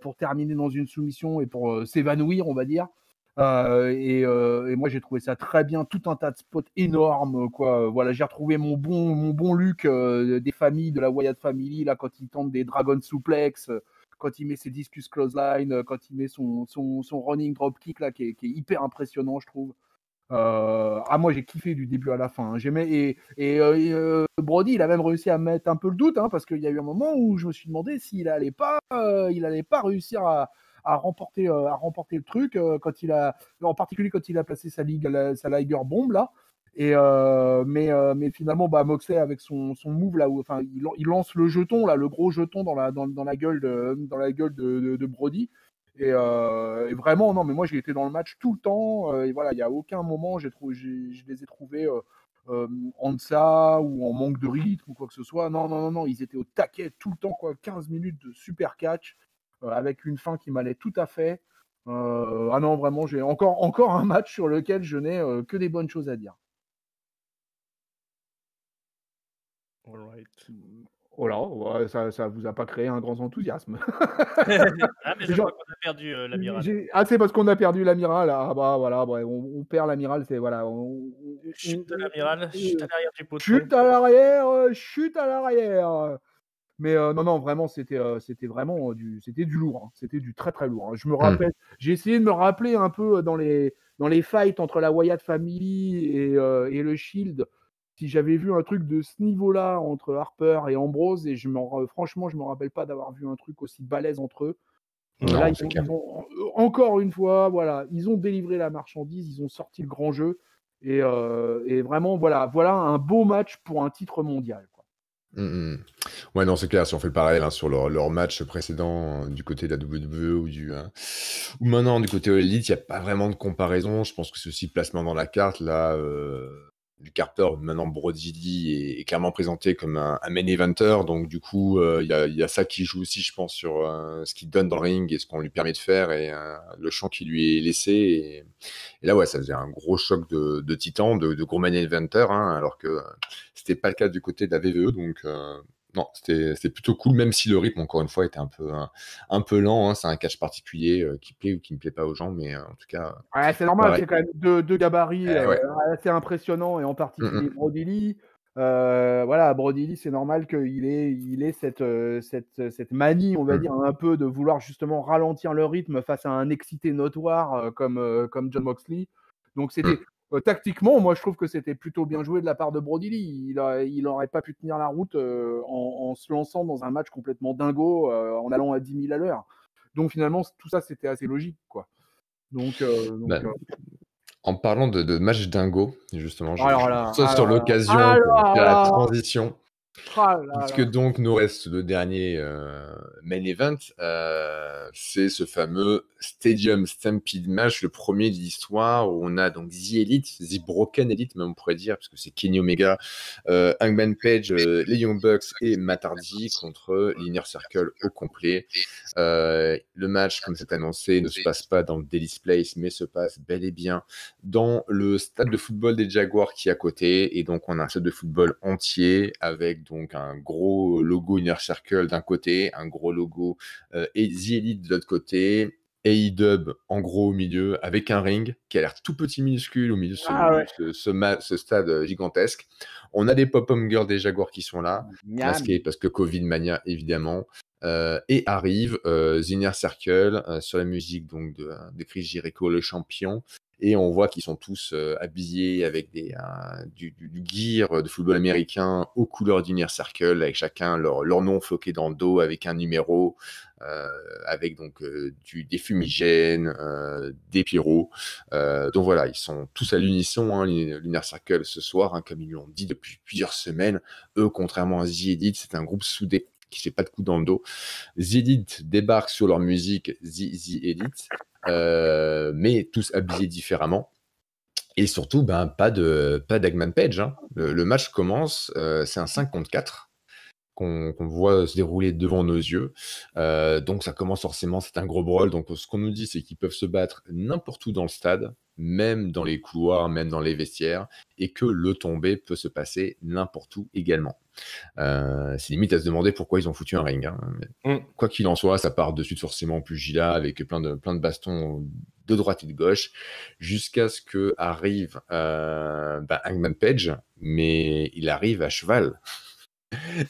pour terminer dans une soumission et pour s'évanouir, on va dire. Et moi, j'ai trouvé ça très bien, tout un tas de spots énormes, quoi. Voilà, j'ai retrouvé mon bon Luke des familles, de la Wyatt Family, là, quand il tente des Dragon Suplex, quand il met ses Discus Clothesline, quand il met son running dropkick, là, qui est hyper impressionnant, je trouve. Moi, j'ai kiffé du début à la fin. J'aimais Brody, il a même réussi à mettre un peu le doute, parce qu'il y a eu un moment où je me suis demandé s'il allait pas réussir à remporter le truc en particulier quand il a placé sa Liger Bomb là. Mais finalement, Moxley avec son move là, il lance le jeton là, le gros jeton dans la gueule de Brody. Et vraiment, non, mais moi j'ai été dans le match tout le temps. Et voilà, il n'y a aucun moment je les ai trouvés en deçà ou en manque de rythme ou quoi que ce soit. Non, ils étaient au taquet tout le temps, quoi. 15 minutes de super catch avec une fin qui m'allait tout à fait. Non, vraiment, j'ai encore un match sur lequel je n'ai que des bonnes choses à dire. All right. Oh là, ça vous a pas créé un grand enthousiasme. Mais je crois qu'on a perdu l'amiral. C'est parce qu'on a perdu l'amiral. Voilà, on perd l'amiral, c'est voilà. Chute de l'amiral, chute à l'arrière du poteau. Chute à l'arrière. Mais non, vraiment, c'était vraiment c'était du lourd. C'était du très très lourd. Je me rappelle, j'ai essayé de me rappeler un peu dans les fights entre la Wyatt Family et le Shield, si j'avais vu un truc de ce niveau-là entre Harper et Ambrose, et franchement, je me rappelle pas d'avoir vu un truc aussi balèze entre eux. Là, ils ont, encore une fois, voilà, ils ont délivré la marchandise, ils ont sorti le grand jeu, et vraiment, voilà un beau match pour un titre mondial, quoi. Mmh. Ouais, non, c'est clair, si on fait le parallèle, hein, sur leur match précédent, du côté de la WWE ou maintenant du côté Elite, il y a pas vraiment de comparaison. Je pense que c'est aussi le placement dans la carte. Là, du Carter, maintenant Brody Lee est clairement présenté comme un main eventer, donc du coup, il y a ça qui joue aussi, je pense, sur, ce qu'il donne dans le ring et ce qu'on lui permet de faire et le champ qui lui est laissé et là, ouais, ça faisait un gros choc de titans, de gros main eventer, hein, alors que, c'était pas le cas du côté de la WWE, donc non, c'était plutôt cool, même si le rythme, encore une fois, était un peu lent, hein. C'est un catch particulier, qui plaît ou qui ne plaît pas aux gens, mais en tout cas, Ouais, c'est normal, pareil. c'est quand même deux gabarits Ouais. assez impressionnants, et en Mmh particulier mh. Brody Lee. Voilà, Brody Lee, c'est normal qu'il ait cette manie, on va Mmh. dire, un peu de vouloir justement ralentir le rythme face à un excité notoire comme Jon Moxley. Donc Mmh. c'était tactiquement, moi je trouve que c'était plutôt bien joué de la part de Brody Lee. Il aurait pas pu tenir la route en se lançant dans un match complètement dingo, en allant à 10 000 à l'heure. Donc finalement, tout ça, c'était assez logique, quoi. Donc, euh, donc Bah, euh, en parlant de match dingo, justement, je alors là, saute sur l'occasion pour alors faire la là, transition. ah là Puisque là. donc nous reste le dernier main event, c'est ce fameux Stadium Stampede match, le premier de l'histoire où on a donc The Elite, The Broken Elite même on pourrait dire, parce que c'est Kenny Omega, Hangman Page, les Young Bucks et Matt Hardy contre l'Inner Circle au complet. Le match, comme c'est annoncé, ne se passe pas dans le Daily's Place, mais se passe bel et bien dans le stade de football des Jaguars qui est à côté. Et donc, on a un stade de football entier avec donc un gros logo Inner Circle d'un côté, un gros logo et The Elite de l'autre côté. AEW en gros au milieu, avec un ring qui a l'air tout petit minuscule au milieu Ah ouais. de ce stade gigantesque. On a des pop-up girls des Jaguars qui sont là, Miam. masqués parce que Covid Mania évidemment. Et arrive The Inner Circle sur la musique donc de Chris Jericho, le champion. Et on voit qu'ils sont tous habillés avec du gear de football américain aux couleurs d'Inner Circle, avec chacun leur nom floqué dans le dos, avec un numéro, avec donc des fumigènes, des pyros. Donc voilà, ils sont tous à l'unisson, hein, l'Inner Circle ce soir, hein, comme ils l'ont dit depuis plusieurs semaines. Eux, contrairement à The Elite, c'est un groupe soudé qui ne fait pas de coups dans le dos. The Elite débarque sur leur musique The Elite, mais tous habillés différemment. Et surtout, pas d'Hangman Page. Hein. Le match commence, c'est un 5 contre 4 qu'on voit se dérouler devant nos yeux. Donc ça commence forcément, c'est un gros brawl. Donc ce qu'on nous dit, c'est qu'ils peuvent se battre n'importe où dans le stade, même dans les couloirs, même dans les vestiaires, et que le tombé peut se passer n'importe où également. C'est limite à se demander pourquoi ils ont foutu un ring. Hein. Quoi qu'il en soit, ça part de suite forcément en pugilat avec plein de bastons de droite et de gauche, jusqu'à ce que arrive Hangman Page, mais il arrive à cheval.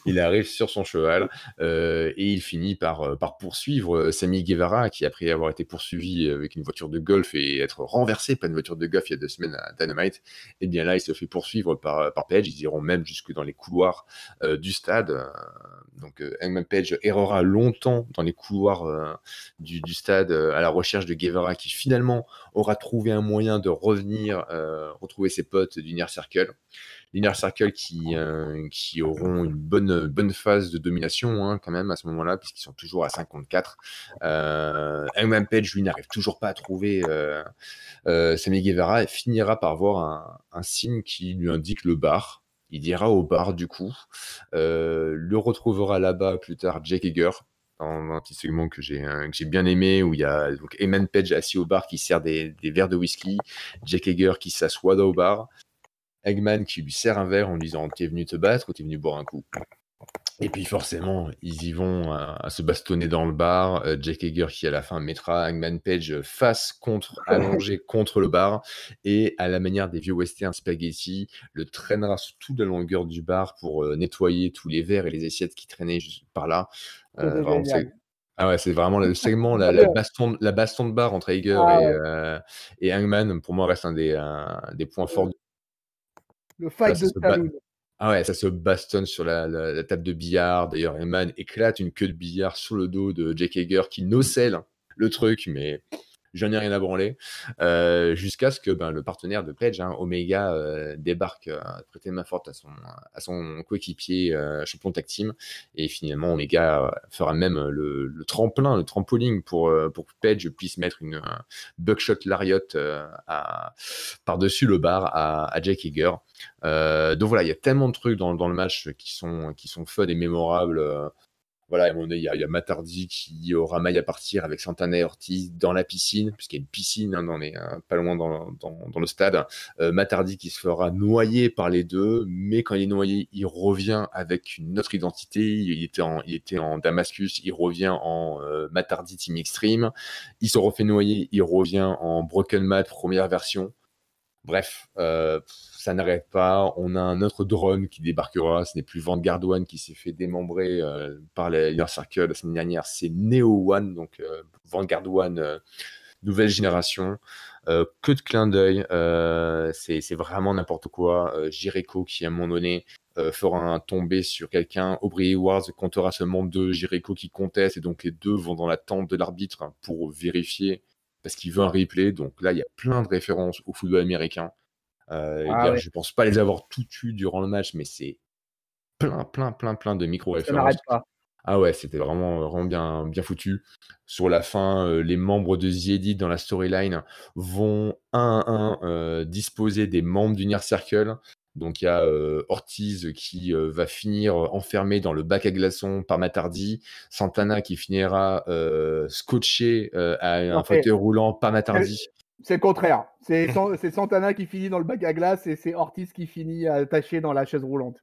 Il arrive sur son cheval et il finit par poursuivre Sammy Guevara, qui après avoir été poursuivi avec une voiture de golf et être renversé par une voiture de golf il y a 2 semaines à Dynamite, et bien là il se fait poursuivre par Page. Ils iront même jusque dans les couloirs du stade. Donc Hangman Page errera longtemps dans les couloirs du stade à la recherche de Guevara, qui finalement aura trouvé un moyen de revenir retrouver ses potes d'Inner Circle. L'Inner Circle qui auront une bonne phase de domination, hein, quand même à ce moment-là, puisqu'ils sont toujours à 54. Hangman Page, lui, n'arrive toujours pas à trouver Sammy Guevara et finira par voir un signe qui lui indique le bar. Il ira au bar du coup. Le retrouvera là-bas plus tard Jake Hager, dans un petit segment que j'ai bien aimé, où il y a donc Hangman Page assis au bar qui sert des verres de whisky, Jake Hager qui s'assoit au bar, Hangman qui lui sert un verre en lui disant « T'es venu te battre ou t'es venu boire un coup ?» Et puis forcément, ils y vont à se bastonner dans le bar. Jake Hager qui à la fin mettra Hangman Page allongé contre le bar, et à la manière des vieux western spaghetti, le traînera sur toute la longueur du bar pour nettoyer tous les verres et les assiettes qui traînaient juste par là. C'était Vraiment, génial. ah ouais, c'est vraiment le segment, la baston de bar entre Hager Ah ouais. et Hangman, pour moi, reste un des points forts. Le Là, fight de saloon. Ah ouais, ça se bastonne sur la table de billard. D'ailleurs, Heyman éclate une queue de billard sur le dos de Jake Hager qui nocelle le truc, mais j'en ai rien à branler. Jusqu'à ce que le partenaire de Page, Omega, débarque, prêter main forte à son coéquipier champion tag team. Et finalement, Omega fera même le tremplin, le trampoline pour que Page puisse mettre une buckshot lariat par-dessus le bar à Jake Hager. Donc voilà, il y a tellement de trucs dans le match qui sont fun et mémorables. Voilà, à un moment donné, il y a Matt Hardy qui aura maille à partir avec Santana et Ortiz dans la piscine, puisqu'il y a une piscine pas loin dans le stade. Matt Hardy qui se fera noyer par les deux, mais quand il est noyé, il revient avec une autre identité. Il était en Damascus, il revient en Matt Hardy Team Extreme. Il se refait noyer, il revient en Broken Matt première version. Bref, ça n'arrête pas. On a un autre drone qui débarquera. Ce n'est plus Vanguard One qui s'est fait démembrer par l'Inner Circle la semaine dernière. C'est Neo One, donc Vanguard One, nouvelle génération. Que de clins d'œil. C'est vraiment n'importe quoi. Jericho qui, à un moment donné, fera un tombé sur quelqu'un. Aubrey Wars comptera seulement 2. Jericho qui conteste. Et donc, les deux vont dans la tente de l'arbitre pour vérifier parce qu'il veut un replay. Donc là, il y a plein de références au football américain. Ouais. Je pense pas les avoir tout eu durant le match, mais c'est plein de Ça micro-références. n'arrête pas. Ah ouais, c'était vraiment bien foutu. Sur la fin, les membres de The Elite dans la storyline vont un à un disposer des membres du Inner Circle. Donc il y a Ortiz qui va finir enfermé dans le bac à glaçons par Matt Hardy, Santana qui finira scotché à un fauteuil roulant par Matt Hardy. C'est le contraire. C'est Santana qui finit dans le bac à glace et c'est Ortiz qui finit attaché dans la chaise roulante.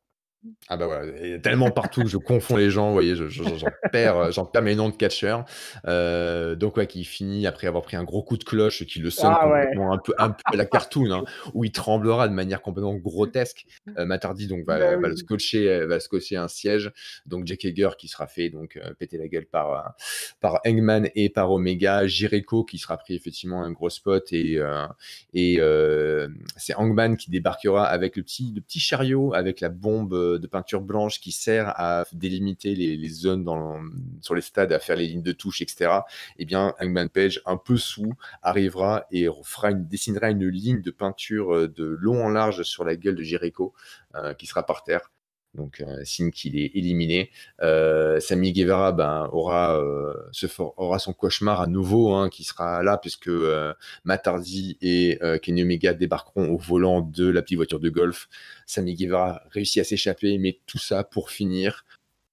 Ah bah voilà, il y a tellement partout que je confonds les gens, vous voyez, j'en perds mes noms de catcheurs. Donc ouais, qui finit après avoir pris un gros coup de cloche qui le sonne complètement un peu à la cartoon, où il tremblera de manière complètement grotesque. Matt Hardy donc va le scotcher un siège. Donc Jake Hager qui sera fait péter la gueule par Hangman et par Omega. Jericho qui sera pris effectivement un gros spot et c'est Hangman qui débarquera avec le petit chariot avec la bombe de peinture blanche qui sert à délimiter les zones sur les stades, à faire les lignes de touche, etc. Eh bien, Hangman Page, un peu sous, arrivera et dessinera une ligne de peinture de long en large sur la gueule de Jericho qui sera par terre. Donc, signe qu'il est éliminé. Sammy Guevara aura son cauchemar à nouveau qui sera là, puisque Matt Hardy et Kenny Omega débarqueront au volant de la petite voiture de golf. Sammy Guevara réussit à s'échapper, mais tout ça pour finir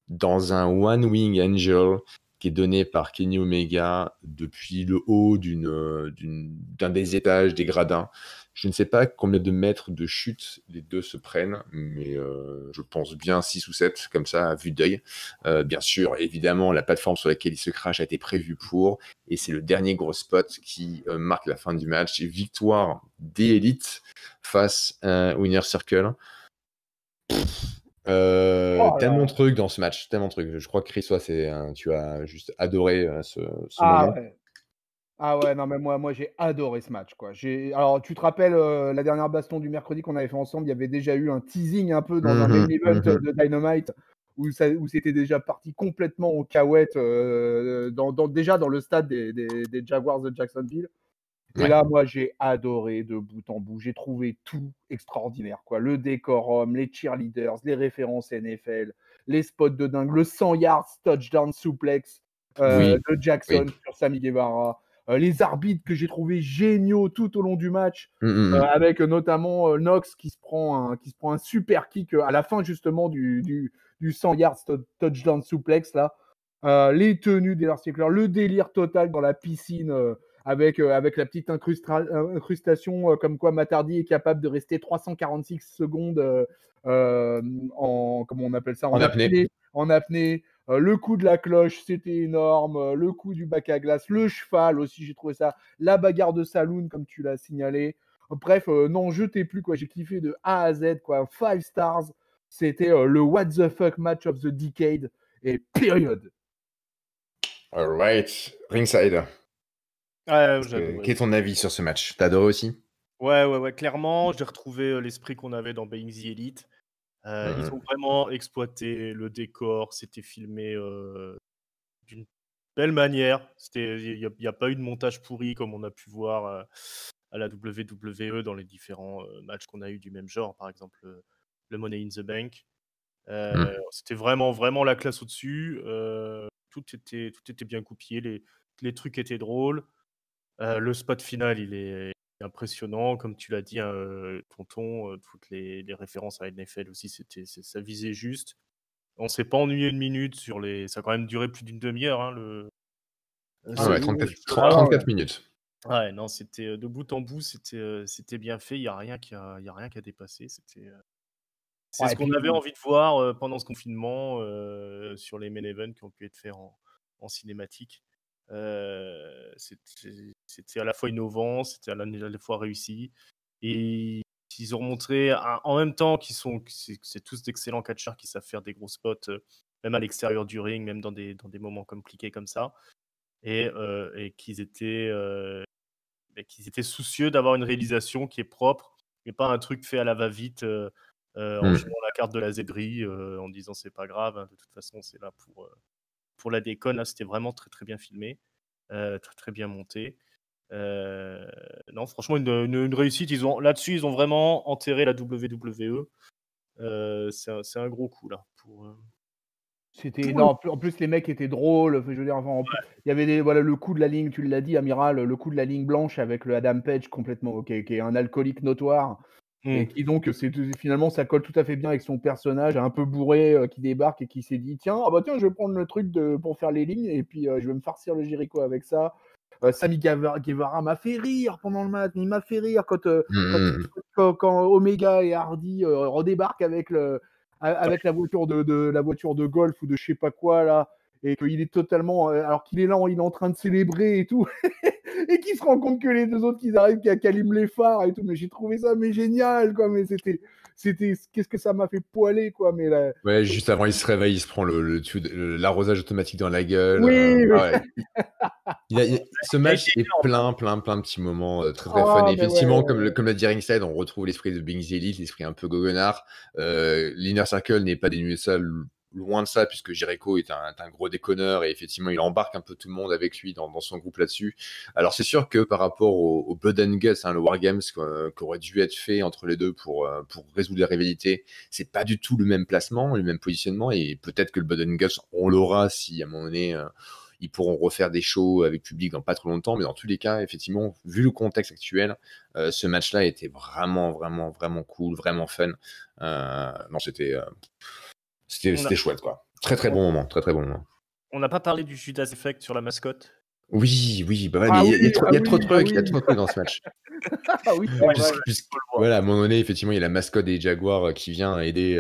dans un One Wing Angel qui est donné par Kenny Omega depuis le haut d'un des étages des gradins. Je ne sais pas combien de mètres de chute les deux se prennent, mais je pense bien 6 ou 7, comme ça, à vue d'œil. Bien sûr, évidemment, la plateforme sur laquelle il se crache a été prévue pour, et c'est le dernier gros spot qui marque la fin du match. Victoire des Élites face au Inner Circle. Tellement de trucs dans ce match, tellement de trucs. Je crois que Chris, tu as juste adoré ce moment. Ouais. Ah ouais, non mais moi j'ai adoré ce match quoi. Alors tu te rappelles la dernière baston du mercredi qu'on avait fait ensemble, il y avait déjà eu un teasing un peu dans un main event de Dynamite où c'était déjà parti complètement en cahuète déjà dans le stade des Jaguars de Jacksonville. Et là, moi, j'ai adoré de bout en bout. J'ai trouvé tout extraordinaire, quoi. Le décorum, les cheerleaders, les références NFL, les spots de dingue, le 100 yards touchdown suplex de Jackson sur Sammy Guevara, les arbitres que j'ai trouvé géniaux tout au long du match, avec notamment Knox qui se prend un super kick à la fin justement du 100 yards touchdown suplex là. Les tenues des Arcticulars, le délire total dans la piscine. Avec la petite incrustation comme quoi Matt Hardy est capable de rester 346 secondes comment on appelle ça, en apnée. Le coup de la cloche, c'était énorme. Le coup du bac à glace, le cheval aussi, j'ai trouvé ça. La bagarre de saloon, comme tu l'as signalé. Bref, n'en jetez plus, quoi. J'ai kiffé de A à Z, quoi. 5 stars. C'était le what the fuck match of the decade. Et period. All right. Ringside. Quel est ton avis sur ce match? T'as adoré aussi? Ouais, clairement, j'ai retrouvé l'esprit qu'on avait dans Being the Elite. Ils ont vraiment exploité le décor, c'était filmé d'une belle manière. Il n'y a pas eu de montage pourri comme on a pu voir à la WWE dans les différents matchs qu'on a eu du même genre, par exemple le Money in the Bank. C'était vraiment, vraiment la classe au-dessus. Tout était bien goupillé, les trucs étaient drôles. Le spot final, il est impressionnant, comme tu l'as dit, hein, tonton. Toutes les références à NFL aussi, ça visait juste. On s'est pas ennuyé une minute ça a quand même duré plus d'une demi-heure, hein, Ah ouais, oui, 34 minutes. Ouais, non, c'était de bout en bout, c'était bien fait. Il y a rien qui a dépassé. C'est Ouais, ce et qu'on puis, avait envie de voir pendant ce confinement sur les main events qui ont pu être faits en cinématique. C'était à la fois innovant, c'était à la fois réussi. Et ils ont montré en même temps que c'est tous d'excellents catcheurs qui savent faire des gros spots, même à l'extérieur du ring, même dans des moments compliqués comme ça. Et qu'ils étaient soucieux d'avoir une réalisation qui est propre et pas un truc fait à la va-vite en jouant la carte de la zébrie en disant c'est pas grave, hein, de toute façon c'est là pour la déconne. Là, c'était vraiment très très bien filmé, très très bien monté. Non, franchement, une réussite. Là-dessus, ils ont vraiment enterré la WWE. C'est un gros coup là. Non, en plus les mecs étaient drôles. Enfin, je veux dire, enfin, il y avait voilà, le coup de la ligne, tu l'as dit, Amiral, le coup de la ligne blanche avec le Adam Page complètement, qui est un alcoolique notoire. Et qui donc, finalement, ça colle tout à fait bien avec son personnage, un peu bourré, qui débarque et qui s'est dit tiens, je vais prendre le truc pour faire les lignes et puis je vais me farcir le Jericho avec ça. Sammy Guevara m'a fait rire pendant le match, il m'a fait rire quand Omega et Hardy redébarquent avec la voiture la voiture de golf ou de je sais pas quoi là, et qu'il est totalement, alors qu'il est là, il est en train de célébrer et tout. Et qui se rend compte que les deux autres qui arrivent, qui allument les phares et tout. Mais j'ai trouvé ça génial, quoi. Mais qu'est-ce que ça m'a fait poiler, quoi. Mais là, Ouais, juste avant, il se réveille, il se prend l'arrosage automatique dans la gueule. oui, oui. Ouais. Ce match est plein de petits moments très très fun. Et Mais effectivement, ouais. comme l'a dit Ringside, on retrouve l'esprit de Being the Elite, l'esprit un peu goguenard. L'Inner Circle n'est pas dénué de ça, loin de ça, puisque Jericho est un gros déconneur et effectivement, il embarque un peu tout le monde avec lui dans son groupe là-dessus. Alors, c'est sûr que par rapport au Blood and Guts, le Wargames qui aurait dû être fait entre les deux pour résoudre les rivalités, c'est pas du tout le même placement, le même positionnement. Et peut-être que le Blood and Guts, on l'aura si à un moment donné. Ils pourront refaire des shows avec public dans pas trop longtemps, mais dans tous les cas, effectivement, vu le contexte actuel, ce match-là était vraiment, vraiment, vraiment cool, vraiment fun. Non, c'était chouette, quoi. Très, très bon moment, très, très bon moment. On n'a pas parlé du Judas Effect sur la mascotte. Oui, bah ouais, mais il y a trop de trucs, il y a trop de trucs dans ce match. Ah oui, c'est vrai. Voilà, à un moment donné, effectivement, il y a la mascotte des Jaguars qui vient aider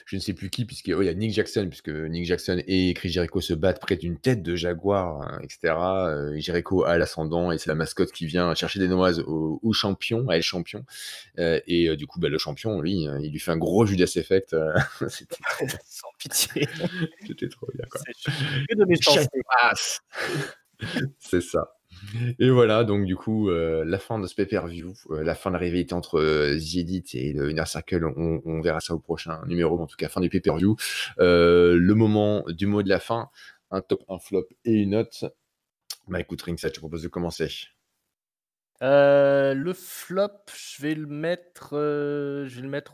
je ne sais plus qui, puisqu'il y a Nick Jackson, puisque Nick Jackson et Chris Jericho se battent près d'une tête de Jaguar, etc. Jericho a l'ascendant et c'est la mascotte qui vient chercher des noises au champion, à El Champion. Et du coup, le champion, lui, il lui fait un gros Judas Effect. C'était sans pitié. C'était trop bien, quoi. Que de méchanceté. C'est ça. Et voilà, donc du coup, la fin de ce pay-per-view, la fin de la rivalité entre The Elite et le Inner Circle, on verra ça au prochain numéro, mais en tout cas, fin du pay-per-view. Le moment du mot de la fin, un top, un flop et une note. Bah écoute, Ringside, je te propose de commencer. Le flop, je vais le mettre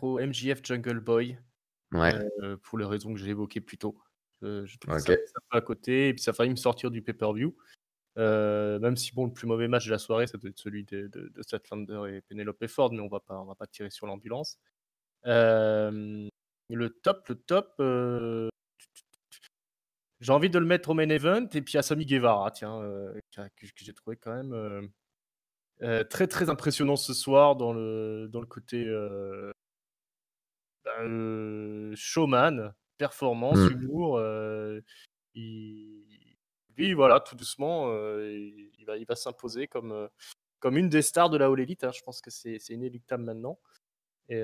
au MJF Jungle Boy. Ouais. Pour les raisons que j'ai évoquées plus tôt. Je trouve Ok. ça à côté, et puis ça a failli me sortir du pay-per-view. Même si le plus mauvais match de la soirée, ça doit être celui de Statlander et Penelope Ford, mais on va pas tirer sur l'ambulance. Le top, j'ai envie de le mettre au main event, et puis à Sammy Guevara, tiens, que j'ai trouvé quand même très très impressionnant ce soir dans le côté showman, performance, humour. Lui, voilà, tout doucement, il va s'imposer comme une des stars de la All Elite, hein. Je pense que c'est inéluctable maintenant. Et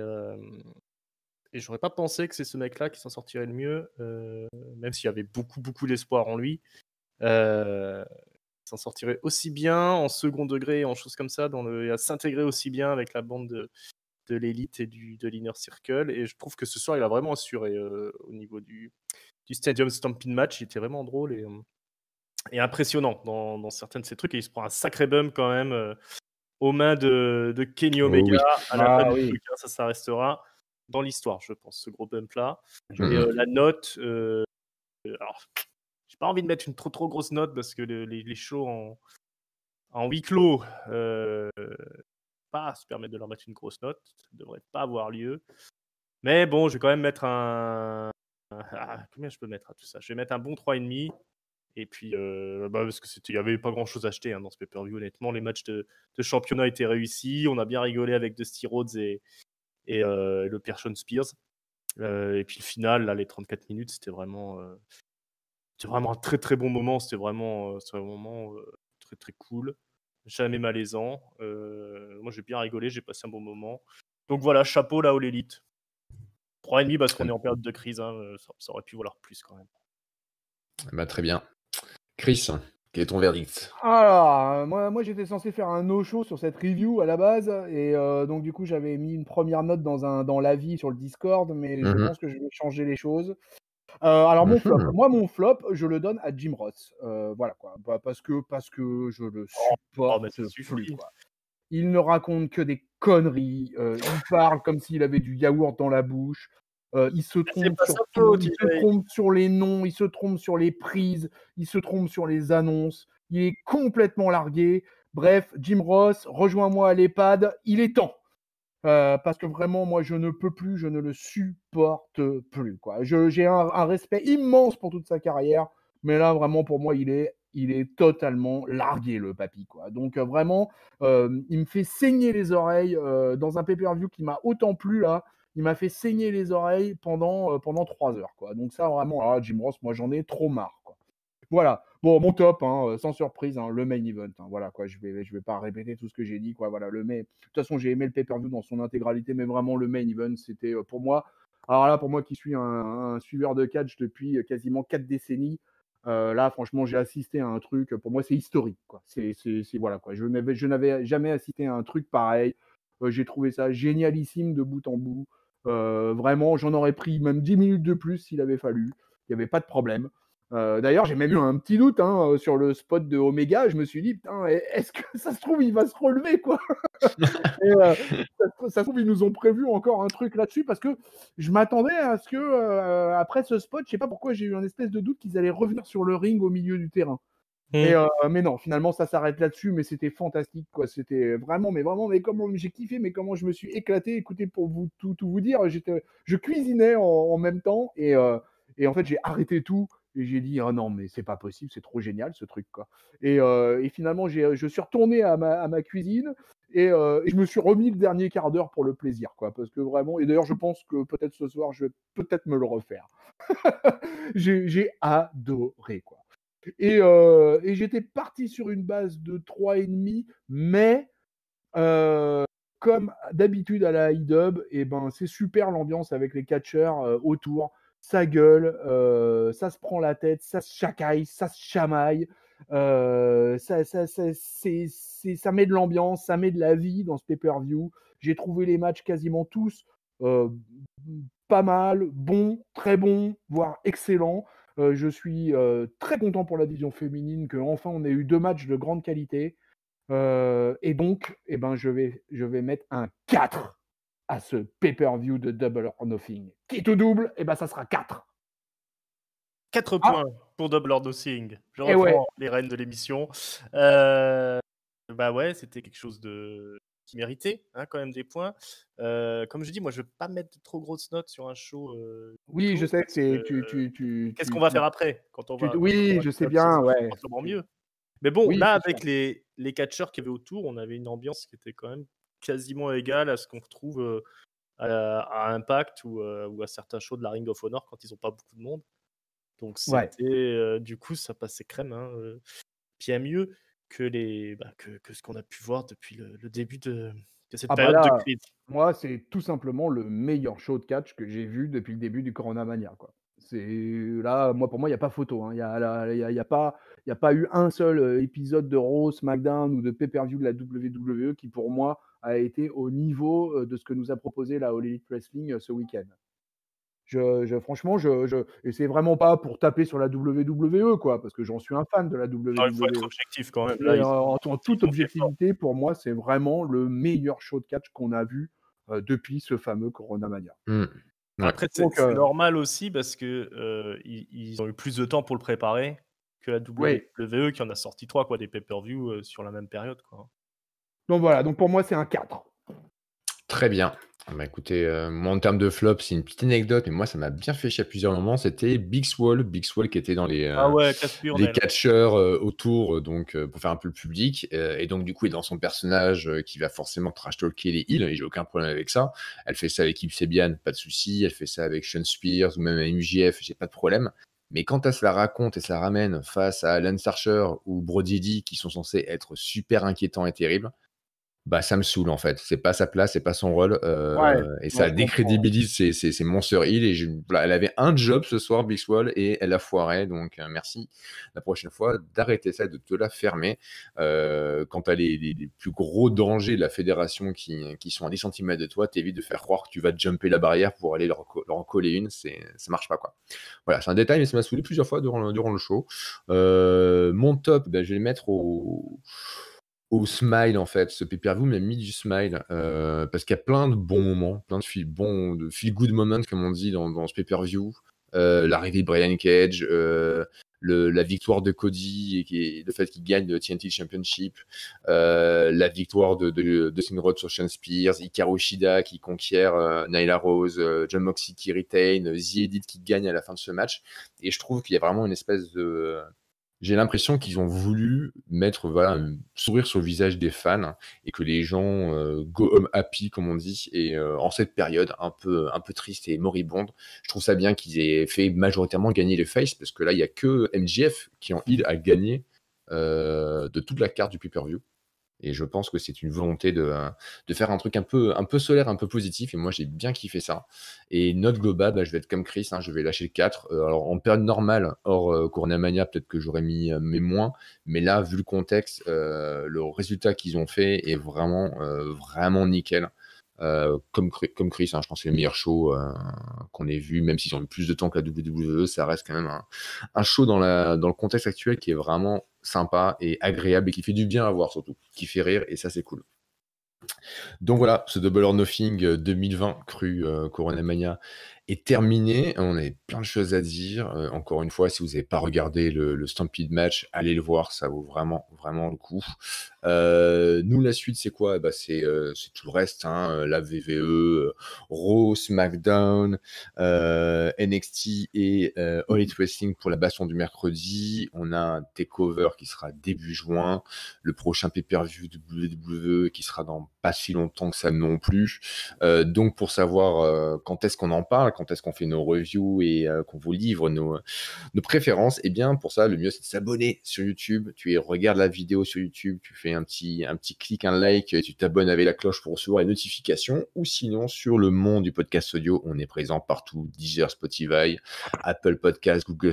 j'aurais pas pensé que c'est ce mec-là qui s'en sortirait le mieux, même s'il y avait beaucoup d'espoir en lui. Il s'en sortirait aussi bien en second degré, en choses comme ça, à s'intégrer aussi bien avec la bande de l'élite et de l'Inner Circle. Et je trouve que ce soir, il a vraiment assuré au niveau du Stadium Stampede match. Il était vraiment drôle. est impressionnant dans certains de ces trucs et il se prend un sacré bump quand même aux mains de Kenny Oh Omega oui. à la fin Ah du oui. truc. Ça restera dans l'histoire, je pense, ce gros bump-là. Et Mhm. la note, alors, j'ai pas envie de mettre une trop grosse note parce que les shows en huis clos, pas se permettre de leur mettre une grosse note. Ça ne devrait pas avoir lieu. Mais bon, je vais quand même mettre combien je peux mettre à tout ça? Je vais mettre un bon 3,5. Et puis, parce qu'il n'y avait pas grand-chose à acheter dans ce pay-per-view, honnêtement. Les matchs de championnat étaient réussis. On a bien rigolé avec Dusty Rhodes et le pire Sean Spears. Et puis le final, là, les 34 minutes, c'était vraiment un très très bon moment. C'était vraiment un moment très très cool. Jamais malaisant. Moi, j'ai bien rigolé, j'ai passé un bon moment. Donc voilà, chapeau là, All Elite. 3,5 parce qu'on est en période de crise. Ça aurait pu valoir plus quand même. Bah, très bien. Chris, quel est ton verdict? Alors, moi j'étais censé faire un no-show sur cette review à la base, et donc du coup j'avais mis une première note dans l'avis sur le Discord, mais je Mhm. pense que je vais changer les choses. Alors mon flop, Mhm. mon flop, je le donne à Jim Ross. Voilà quoi, parce que je le supporte mais ça plus suffit. quoi. Il ne raconte que des conneries, il parle comme s'il avait du yaourt dans la bouche, il se C'est trompe pas sur sa tout, faute, il se trompe sur les noms, il se trompe sur les prises, il se trompe sur les annonces, il est complètement largué. Bref, Jim Ross, rejoins-moi à l'EHPAD, il est temps. Parce que vraiment, moi, je ne peux plus, je ne le supporte plus, quoi. J'ai un respect immense pour toute sa carrière, mais là, vraiment, pour moi, il est totalement largué, le papy, quoi. Donc, vraiment, il me fait saigner les oreilles dans un pay-per-view qui m'a autant plu, là. Il m'a fait saigner les oreilles pendant 3 heures, quoi. Donc, ça, vraiment, Jim Ross, moi, j'en ai trop marre, quoi. Voilà. Bon, mon top, sans surprise, le main event. Voilà, quoi. Je vais pas répéter tout ce que j'ai dit, quoi. Voilà, de toute façon, j'ai aimé le pay-per-view dans son intégralité, mais vraiment, le main event, c'était pour moi. Alors là, pour moi qui suis un suiveur de catch depuis quasiment 4 décennies, là, franchement, j'ai assisté à un truc. Pour moi, c'est historique, quoi. Voilà, quoi. Je n'avais jamais assisté à un truc pareil. J'ai trouvé ça génialissime de bout en bout. Vraiment, j'en aurais pris même 10 minutes de plus s'il avait fallu. Il n'y avait pas de problème. D'ailleurs, j'ai même eu un petit doute sur le spot de Omega. Je me suis dit, putain, est-ce que ça se trouve, il va se relever, quoi. Et, ça se trouve, ils nous ont prévu encore un truc là-dessus parce que je m'attendais à ce que, après ce spot, je sais pas pourquoi j'ai eu un espèce de doute qu'ils allaient revenir sur le ring au milieu du terrain. Mais non, finalement, ça s'arrête là-dessus, mais c'était fantastique, quoi. C'était vraiment, mais comment j'ai kiffé, mais comment je me suis éclaté. Écoutez, pour tout vous dire, je cuisinais en même temps et en fait, j'ai arrêté tout et j'ai dit, oh non, mais c'est pas possible, c'est trop génial ce truc, quoi. Et finalement, je suis retourné à ma cuisine et je me suis remis le dernier quart d'heure pour le plaisir, quoi. Parce que vraiment, et d'ailleurs, je pense que peut-être ce soir, je vais peut-être me le refaire. J'ai adoré, quoi. Et j'étais parti sur une base de 3,5, mais comme d'habitude à la iDub, et ben, c'est super l'ambiance avec les catcheurs autour. Ça gueule, ça se prend la tête, ça se chacaille, ça se chamaille. Ça met de l'ambiance, ça met de la vie dans ce pay-per-view. J'ai trouvé les matchs quasiment tous euh, pas mal, bons, très bons, voire excellents. Je suis très content pour la division féminine qu'enfin on ait eu 2 matchs de grande qualité. Et donc, eh ben, je vais mettre un 4 à ce pay-per-view de Double or Nothing. Qui tout double, eh ben, ça sera 4. 4 Ah, points pour Double or Nothing. Je et ouais. reprends les rênes de l'émission. Bah ouais, c'était quelque chose qui méritait quand même des points. Comme je dis, moi, je ne veux pas mettre de trop grosses notes sur un show huis Oui, je clos sais que parce c'est. qu'est-ce qu'on va faire après quand on va Oui, je sais bien, ouais. forcément mieux. Mais bon, Oui, là, c'est sûr. avec les catcheurs qu'il y avait autour, on avait une ambiance qui était quand même quasiment égale à ce qu'on retrouve à Impact ou à certains shows de la Ring of Honor quand ils n'ont pas beaucoup de monde. Donc Ouais. c'était du coup, ça passait crème, bien mieux que que ce qu'on a pu voir depuis le début de cette Ah bah période de là, crise. moi, c'est tout simplement le meilleur show de catch que j'ai vu depuis le début du Corona Mania, quoi. C'est là, pour moi, il y a pas photo, hein. Il y a pas eu un seul épisode de Raw, SmackDown ou de pay-per-view de la WWE qui, pour moi, a été au niveau de ce que nous a proposé la All Elite Wrestling ce week-end. Franchement, et c'est vraiment pas pour taper sur la WWE, quoi, parce que j'en suis un fan de la Non, il faut être WWE. objectif quand même. Mais Là, en toute ils ont fait fort. objectivité, pour moi, c'est vraiment le meilleur show de catch qu'on a vu depuis ce fameux Corona Mania. Ouais. Après, Donc, c'est normal aussi parce que ils ont eu plus de temps pour le préparer que la WWE qui en a sorti 3 quoi, des pay-per-view sur la même période. Quoi. Donc voilà, donc pour moi, c'est un 4. Très bien. Bah, écoutez, moi en termes de flop, c'est une petite anecdote, mais moi ça m'a bien fait chier à plusieurs moments. C'était Big Swole qui était dans les Ah ouais, casse-burnel. catcheurs autour, donc pour faire un peu le public, et donc du coup, il est dans son personnage qui va forcément trash-talker les heels, et j'ai aucun problème avec ça. Elle fait ça avec Ip Sabian, pas de souci. Elle fait ça avec Sean Spears ou même avec MJF, j'ai pas de problème. Mais quand elle se la raconte et se la ramène face à Lance Archer ou Brody Lee, qui sont censés être super inquiétants et terribles, bah ça me saoule en fait. C'est pas sa place, c'est pas son rôle, et ça je décrédibilise ses Monster Hill. Et voilà, elle avait un job ce soir, Big Swole, et elle a foiré. Donc merci la prochaine fois d'arrêter ça, de te la fermer. Quand t'as les plus gros dangers de la fédération qui sont à 10 cm de toi, t'évites de faire croire que tu vas jumper la barrière pour aller leur en coller une. Ça marche pas quoi. Voilà, c'est un détail, mais ça m'a saoulé plusieurs fois durant le show. Mon top, je vais le mettre au smile en fait. Ce pay-per-view m'a mis du smile parce qu'il y a plein de bons moments, plein de feel good moments comme on dit dans ce pay-per-view. L'arrivée de Brian Cage, la victoire de Cody et le fait qu'il gagne le TNT Championship, la victoire de Dustin Rhodes sur Sean Spears, Hikaru Shida qui conquiert Nyla Rose, Jon Moxley qui retain, The Elite qui gagne à la fin de ce match. Et je trouve qu'il y a vraiment une espèce de... J'ai l'impression qu'ils ont voulu mettre un sourire sur le visage des fans et que les gens go home happy, comme on dit. Et en cette période un peu triste et moribonde, je trouve ça bien qu'ils aient fait majoritairement gagner les faces, parce que là, il n'y a que MJF qui en heal a gagné de toute la carte du pay-per-view. Et je pense que c'est une volonté de faire un truc un peu solaire, un peu positif. Et moi, j'ai bien kiffé ça. Et note globale, je vais être comme Chris, je vais lâcher le 4. Alors, en période normale, hors Corona Mania, peut-être que j'aurais mis mes moins. Mais là, vu le contexte, le résultat qu'ils ont fait est vraiment nickel. Comme Chris, je pense que c'est le meilleur show qu'on ait vu, même s'ils ont eu plus de temps que la WWE, ça reste quand même un show dans le contexte actuel qui est vraiment sympa et agréable et qui fait du bien à voir surtout, qui fait rire, et ça c'est cool. Donc voilà, ce Double or Nothing 2020 cru Corona Mania est terminé. On avait plein de choses à dire. Encore une fois, si vous n'avez pas regardé le Stampede match, allez le voir, ça vaut vraiment, vraiment le coup. Nous, la suite, c'est quoi? C'est tout le reste, la VVE, Raw, SmackDown, NXT et All Elite Wrestling pour la baston du mercredi. On a un takeover qui sera début juin. Le prochain pay-per-view WWE qui sera dans pas si longtemps que ça non plus. Donc, pour savoir quand est-ce qu'on en parle, quand est-ce qu'on fait nos reviews et qu'on vous livre nos préférences, et bien pour ça, le mieux c'est de s'abonner sur YouTube. Tu regardes la vidéo sur YouTube, tu fais un petit clic, un like, et tu t'abonnes avec la cloche pour recevoir les notifications. Ou sinon, sur le monde du podcast audio, on est présent partout: Deezer, Spotify, Apple Podcast, Google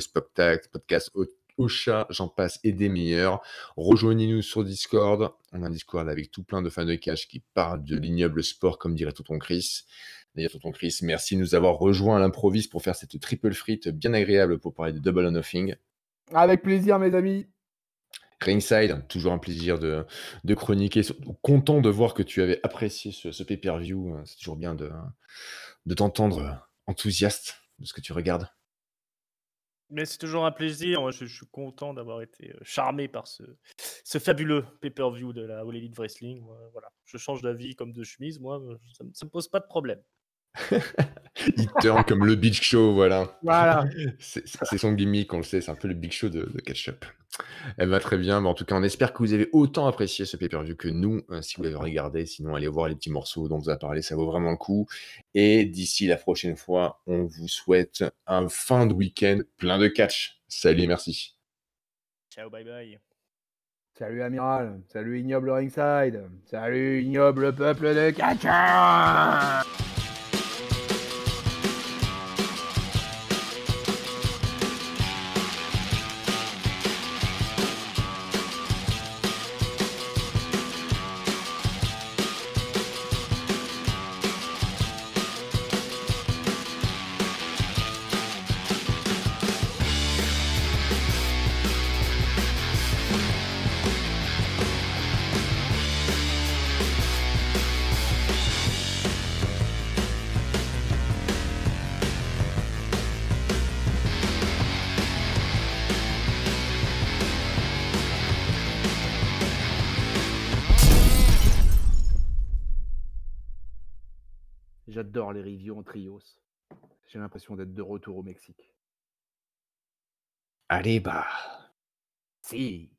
Podcast, Ocha, j'en passe, et des meilleurs. Rejoignez-nous sur Discord. On a un Discord avec tout plein de fans de catch qui parlent de l'ignoble sport, comme dirait tonton Chris. D'ailleurs, tonton Chris, merci de nous avoir rejoints à l'improviste pour faire cette triple frite bien agréable pour parler de Double or Nothing. Avec plaisir, mes amis. Ringside, toujours un plaisir de chroniquer. Content de voir que tu avais apprécié ce pay-per-view. C'est toujours bien de t'entendre enthousiaste de ce que tu regardes. Mais c'est toujours un plaisir. Je suis content d'avoir été charmé par ce fabuleux pay-per-view de la All Elite Wrestling. Voilà. Je change d'avis comme de chemise. Moi, ça me pose pas de problème. Il turn comme le Big Show, voilà. C'est son gimmick, on le sait, c'est un peu le Big Show de catch-up. Elle va très bien, mais en tout cas, on espère que vous avez autant apprécié ce pay-per-view que nous, si vous l'avez regardé. Sinon, allez voir les petits morceaux dont on vous a parlé, ça vaut vraiment le coup. Et d'ici la prochaine fois, on vous souhaite un fin de week-end plein de catch. Salut et merci. Ciao, bye bye. Salut Amiral, salut ignoble Ringside, salut ignoble peuple de catcheurs. J'adore les reviews en trios. J'ai l'impression d'être de retour au Mexique. Allez, bah. Si.